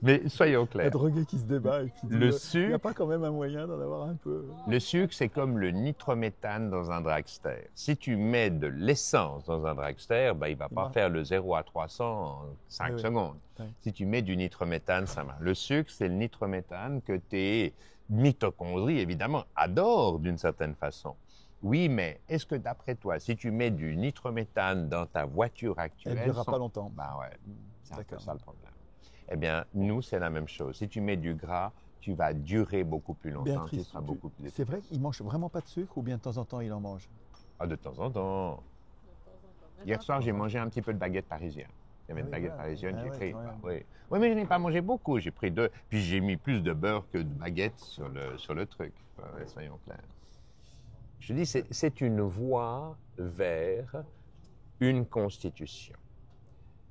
Mais soyons clairs. Un drogué qui se débat et qui dit le sucre, il n'y a pas quand même un moyen d'en avoir un peu. Le sucre, c'est comme le nitrométhane dans un dragster. Si tu mets de l'essence dans un dragster, il ne va pas faire le 0 à 300 en 5 secondes. Si tu mets du nitrométhane, ça marche. Le sucre, c'est le nitrométhane que tes mitochondries, évidemment, adorent d'une certaine façon. Oui, mais est-ce que d'après toi, si tu mets du nitrométhane dans ta voiture actuelle... Elle ne durera pas longtemps. C'est un peu ça le problème. Eh bien, nous, c'est la même chose. Si tu mets du gras, tu vas durer beaucoup plus longtemps. Béatrice, c'est vrai qu'il ne mange vraiment pas de sucre ou bien de temps en temps, il en mange? De temps en temps. Hier soir, j'ai mangé un petit peu de baguette parisienne. Il y avait une baguette parisienne, j'ai pris. Oui, mais je n'ai pas mangé beaucoup. J'ai pris 2. Puis j'ai mis plus de beurre que de baguette sur le truc. Soyons clairs. Je dis, c'est une voie vers une constitution.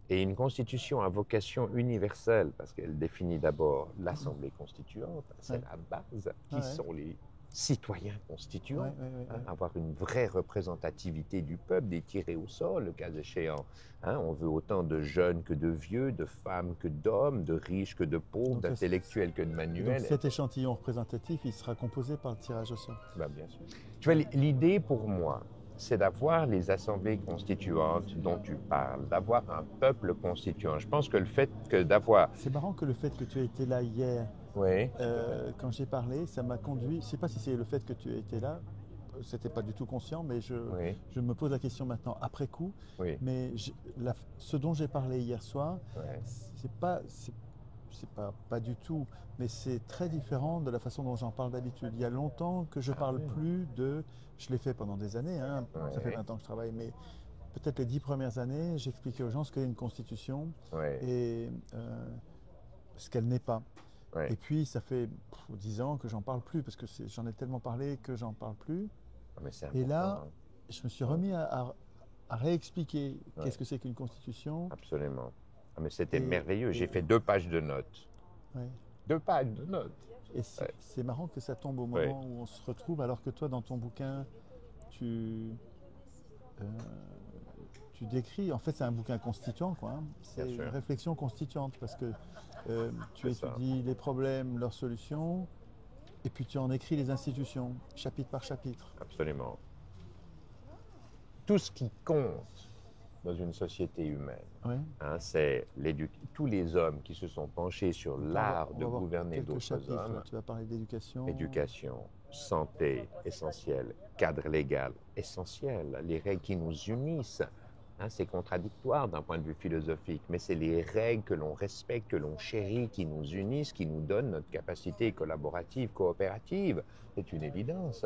Et une constitution à vocation universelle, parce qu'elle définit d'abord l'Assemblée constituante, c'est la base, qui sont les citoyens constituants, avoir une vraie représentativité du peuple, des tirés au sort, le cas échéant. On veut autant de jeunes que de vieux, de femmes que d'hommes, de riches que de pauvres, d'intellectuels que de manuels. Donc cet échantillon représentatif, il sera composé par le tirage au sort. Bien sûr. Tu vois, l'idée pour moi, c'est d'avoir les assemblées constituantes dont tu parles, d'avoir un peuple constituant. Je pense que le fait d'avoir... C'est marrant que le fait que tu aies été là hier, quand j'ai parlé, ça m'a conduit... Je ne sais pas si c'est le fait que tu aies été là, c'était pas du tout conscient, mais je me pose la question maintenant après coup. Mais ce dont j'ai parlé hier soir, c'est pas du tout, mais c'est très différent de la façon dont j'en parle d'habitude. Il y a longtemps que je parle plus de... Je l'ai fait pendant des années, ça fait 20 ans que je travaille, mais peut-être les 10 premières années, j'expliquais aux gens ce qu'est une constitution et ce qu'elle n'est pas. Et puis ça fait 10 ans que j'en parle plus, parce que j'en ai tellement parlé que j'en parle plus. Et là, je me suis remis à réexpliquer qu'est-ce que c'est qu'une constitution. Absolument. Mais c'était merveilleux. J'ai fait 2 pages de notes. 2 pages de notes. Et c'est marrant que ça tombe au moment où on se retrouve, alors que toi, dans ton bouquin, tu décris, en fait, c'est un bouquin constituant, quoi. C'est une réflexion constituante, parce que tu étudies les problèmes, leurs solutions, et puis tu en écris les institutions, chapitre par chapitre. Absolument. Tout ce qui compte dans une société humaine, c'est tous les hommes qui se sont penchés sur l'art de gouverner d'autres hommes. Tu vas parler d'éducation. Éducation, santé, essentiel, cadre légal, essentiel, les règles qui nous unissent. C'est contradictoire d'un point de vue philosophique, mais c'est les règles que l'on respecte, que l'on chérit, qui nous unissent, qui nous donnent notre capacité collaborative, coopérative. C'est une évidence.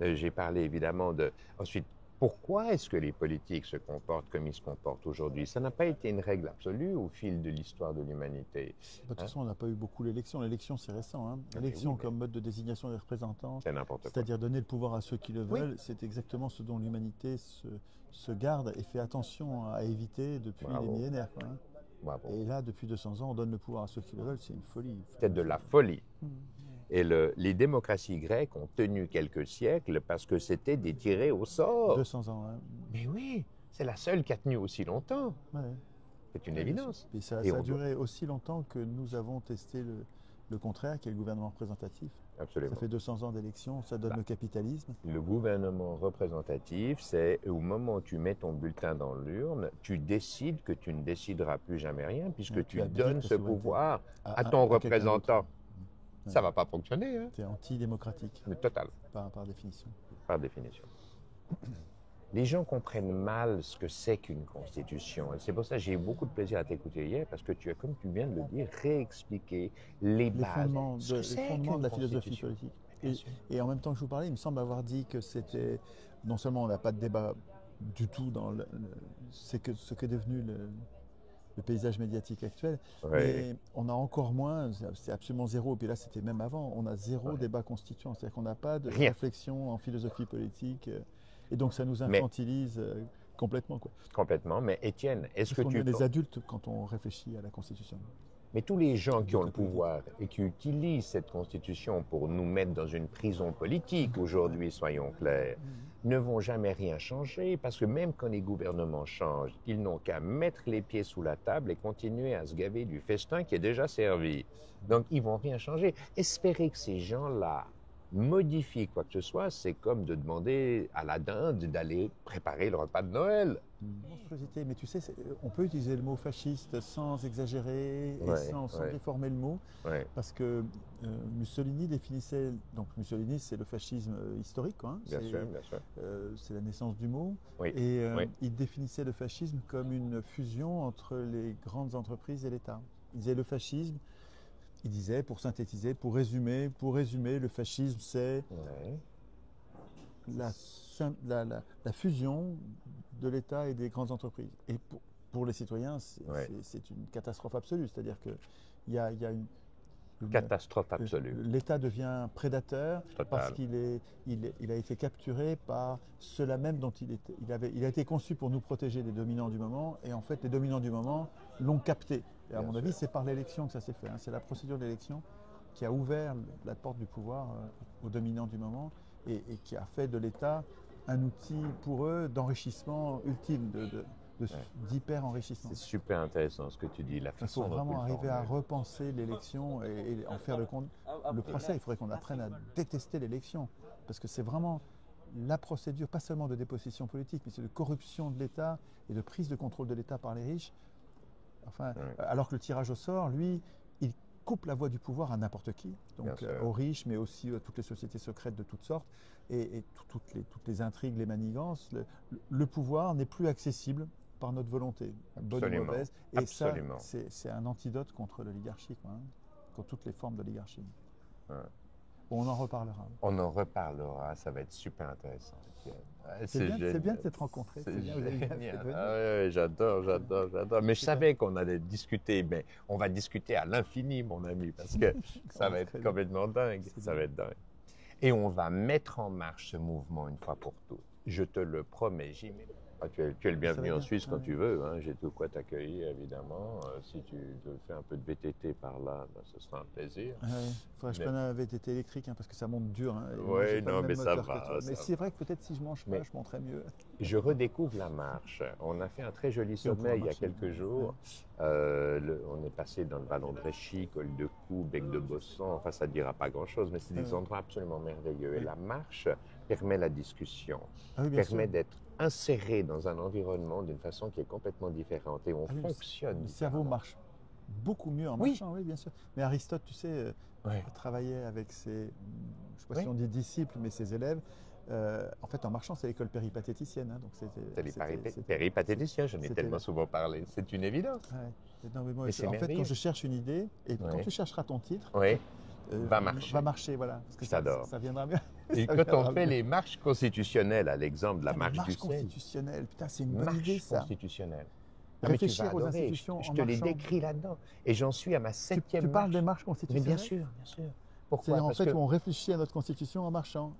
J'ai parlé évidemment de... Ensuite, pourquoi est-ce que les politiques se comportent comme ils se comportent aujourd'hui? Ça n'a pas été une règle absolue au fil de l'histoire de l'humanité. De toute façon, on n'a pas eu beaucoup l'élection. L'élection, c'est récent. L'élection comme mode de désignation des représentants, c'est n'importe quoi. C'est-à-dire donner le pouvoir à ceux qui le veulent, c'est exactement ce dont l'humanité se garde et fait attention à éviter depuis les millénaires. Et là, depuis 200 ans, on donne le pouvoir à ceux qui le veulent, c'est une folie. C'est de la folie. Et les démocraties grecques ont tenu quelques siècles parce que c'était des tirés au sort. 200 ans, Mais oui, c'est la seule qui a tenu aussi longtemps. C'est une évidence. Et ça a duré aussi longtemps que nous avons testé le contraire, qui est le gouvernement représentatif. Absolument. Ça fait 200 ans d'élection, ça donne le capitalisme. Le gouvernement représentatif, c'est au moment où tu mets ton bulletin dans l'urne, tu décides que tu ne décideras plus jamais rien, puisque tu donnes ce pouvoir à ton représentant. Ça ne va pas fonctionner. C'est antidémocratique. Mais total. Par définition. Par définition. Les gens comprennent mal ce que c'est qu'une constitution. Et c'est pour ça que j'ai eu beaucoup de plaisir à t'écouter hier, parce que tu as, comme tu viens de le dire, réexpliqué les bases. Les fondements de la philosophie politique. Et en même temps que je vous parlais, il me semble avoir dit que c'était, non seulement on n'a pas de débat du tout dans ce qu'est devenu le paysage médiatique actuel, mais on a encore moins, c'est absolument zéro, et puis là c'était même avant, on a zéro débat constituant, c'est-à-dire qu'on n'a pas de réflexion en philosophie politique, et donc ça nous infantilise complètement. Complètement, mais Étienne, est-ce que tu... On est des adultes quand on réfléchit à la Constitution. Mais tous les gens qui ont le pouvoir et qui utilisent cette Constitution pour nous mettre dans une prison politique aujourd'hui, soyons clairs, ne vont jamais rien changer, parce que même quand les gouvernements changent, ils n'ont qu'à mettre les pieds sous la table et continuer à se gaver du festin qui est déjà servi. Donc, ils vont rien changer. Espérer que ces gens-là modifient quoi que ce soit, c'est comme de demander à la dinde d'aller préparer le repas de Noël. Monstruosité, mais tu sais, on peut utiliser le mot fasciste sans exagérer et sans déformer le mot, parce que Mussolini définissait, donc Mussolini c'est le fascisme historique, hein, bien sûr. C'est la naissance du mot, et il définissait le fascisme comme une fusion entre les grandes entreprises et l'État. Il disait le fascisme, il disait, pour synthétiser, pour résumer, le fascisme c'est la fusion de l'État et des grandes entreprises. Et pour les citoyens, c'est une catastrophe absolue. C'est-à-dire qu'il y a une catastrophe absolue. L'État devient prédateur parce qu'il a été capturé par ceux-là même dont il a été conçu pour nous protéger des dominants du moment. Et en fait, les dominants du moment l'ont capté. Et à mon avis, c'est par l'élection que ça s'est fait. C'est la procédure d'élection qui a ouvert la porte du pouvoir aux dominants du moment et qui a fait de l'État un outil pour eux d'enrichissement ultime, d'hyper-enrichissement. C'est super intéressant ce que tu dis. Il faut vraiment arriver à repenser l'élection et en faire le procès. Il faudrait qu'on apprenne à détester l'élection, parce que c'est vraiment la procédure, pas seulement de dépossession politique, mais c'est de corruption de l'État et de prise de contrôle de l'État par les riches. Enfin, alors que le tirage au sort, lui, il coupe la voie du pouvoir à n'importe qui, donc aux riches, mais aussi à toutes les sociétés secrètes de toutes sortes, et toutes les intrigues, les manigances. Le pouvoir n'est plus accessible par notre volonté, bonne ou mauvaise. Et ça, c'est un antidote contre l'oligarchie, contre toutes les formes d'oligarchie. Bon, on en reparlera. On en reparlera, ça va être super intéressant. C'est bien de s'être rencontrés. C'est génial. J'adore. Mais je savais qu'on allait discuter, mais on va discuter à l'infini, mon ami, parce que ça va être complètement dingue. Ça va être dingue. Et on va mettre en marche ce mouvement une fois pour toutes. Je te le promets, Jimmy. Tu es le bienvenu en Suisse quand tu veux. Hein. J'ai tout quoi t'accueillir, évidemment. Si tu veux faire un peu de VTT par là, ce sera un plaisir. Il faudrait que je prenne un VTT électrique, parce que ça monte dur. Oui, non, mais ça va. Mais c'est vrai que peut-être si je mange pas, je monterai mieux. Je redécouvre la marche. On a fait un très joli sommet il y a quelques jours. On est passé dans le vallon de Réchy, col de Cou, bec de Bossan. Enfin, ça ne dira pas grand-chose, mais c'est des endroits absolument merveilleux. Et la marche permet la discussion, permet d'être inséré dans un environnement d'une façon qui est complètement différente, et on fonctionne. Le cerveau marche beaucoup mieux en marchant, oui, bien sûr. Mais Aristote, tu sais, travaillait avec ses, je ne sais pas si on dit disciples, mais ses élèves. En fait, en marchant, c'est l'école péripatéticienne. Donc c'est péripatéticien, j'en ai tellement souvent parlé. C'est une évidence. Non, mais moi, en fait, quand je cherche une idée, et quand tu chercheras ton titre, va marcher, voilà. Parce que ça viendra bien. Et quand on fait les marches constitutionnelles, à l'exemple de la marche du sel. Constitutionnelle, putain, c'est une bonne idée, ça. Constitutionnelle. Réfléchir aux institutions je te les décris là-dedans. Et j'en suis à ma 7e marche. Tu parles des marches constitutionnelles? Mais bien sûr. Pourquoi? C'est-à-dire, en fait, où on réfléchit à notre constitution en marchant.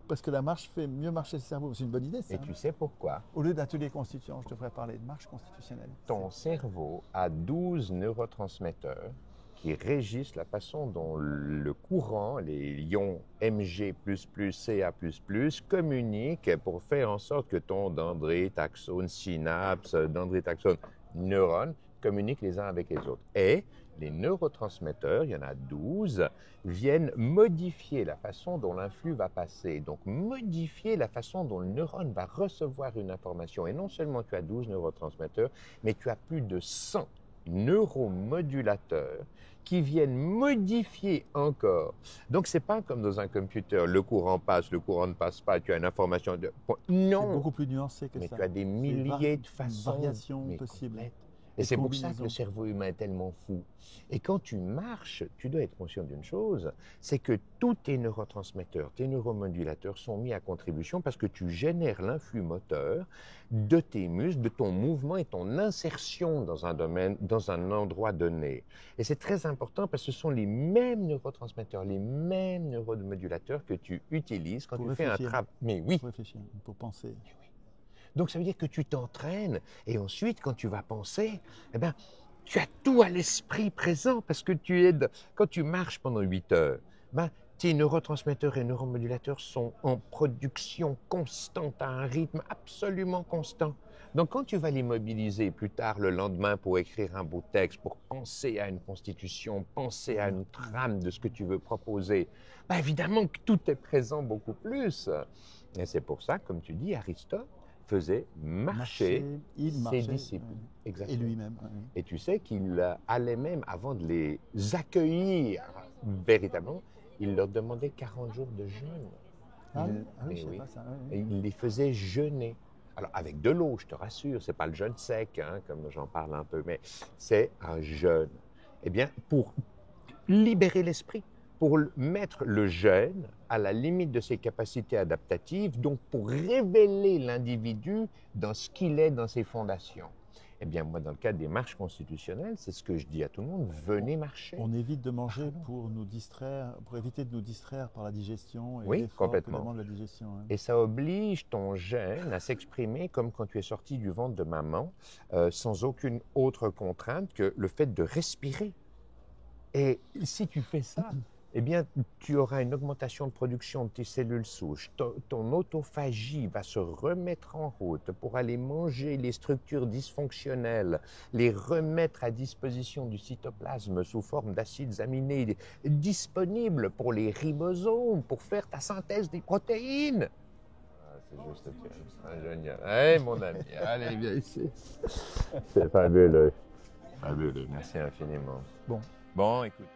Parce que la marche fait mieux marcher le cerveau. C'est une bonne idée, ça. Et tu sais pourquoi? Au lieu d'atelier constituant, je devrais parler de marche constitutionnelle. Ton cerveau a 12 neurotransmetteurs qui régissent la façon dont le courant, les ions Mg++, Ca++, communiquent pour faire en sorte que ton dendrite-axone, synapse, dendrite-axone, neurones communiquent les uns avec les autres. Et les neurotransmetteurs, il y en a 12, viennent modifier la façon dont l'influx va passer, donc modifier la façon dont le neurone va recevoir une information. Et non seulement tu as 12 neurotransmetteurs, mais tu as plus de 100 neuromodulateurs qui viennent modifier encore. Donc, ce n'est pas comme dans un computer, le courant passe, le courant ne passe pas, tu as une information de... Non! C'est beaucoup plus nuancé que ça. Mais tu as des milliers de façons variations possibles. Et c'est pour ça que le cerveau humain est tellement fou. Et quand tu marches, tu dois être conscient d'une chose, c'est que tous tes neurotransmetteurs, tes neuromodulateurs sont mis à contribution parce que tu génères l'influx moteur de tes muscles, de ton mouvement et ton insertion dans un domaine, dans un endroit donné. Et c'est très important parce que ce sont les mêmes neurotransmetteurs, les mêmes neuromodulateurs que tu utilises quand tu fais un travail. Mais oui. Pour réfléchir, pour penser. Mais oui. Donc, ça veut dire que tu t'entraînes et ensuite, quand tu vas penser, eh bien, tu as tout à l'esprit présent parce que quand tu marches pendant 8 heures, ben, tes neurotransmetteurs et neuromodulateurs sont en production constante, à un rythme absolument constant. Donc, quand tu vas les mobiliser plus tard, le lendemain, pour écrire un beau texte, pour penser à une constitution, penser à une trame de ce que tu veux proposer, ben, évidemment que tout est présent beaucoup plus. Et c'est pour ça, comme tu dis, Aristote faisait marcher ses disciples. Exactement. Et lui-même. Et tu sais qu'il allait même, avant de les accueillir véritablement, il leur demandait 40 jours de jeûne. Je sais pas ça. Et il les faisait jeûner. Alors, avec de l'eau, je te rassure, c'est pas le jeûne sec, hein, comme j'en parle un peu, mais c'est un jeûne. Eh bien, pour libérer l'esprit, pour mettre le jeune à la limite de ses capacités adaptatives, donc pour révéler l'individu dans ce qu'il est, dans ses fondations. Eh bien, moi, dans le cadre des marches constitutionnelles, c'est ce que je dis à tout le monde, venez marcher. On évite de manger pour nous distraire, pour éviter de nous distraire par la digestion et oui, complètement. Que demande la digestion. Hein. Et ça oblige ton gène à s'exprimer comme quand tu es sorti du ventre de maman, sans aucune autre contrainte que le fait de respirer. Et si tu fais ça, eh bien, tu auras une augmentation de production de tes cellules souches. Ton autophagie va se remettre en route pour aller manger les structures dysfonctionnelles, les remettre à disposition du cytoplasme sous forme d'acides aminés disponibles pour les ribosomes, pour faire ta synthèse des protéines. Ah, c'est juste génial. Hey, mon ami, allez, viens ici. C'est fabuleux. Fabuleux, merci infiniment. Bon, écoute.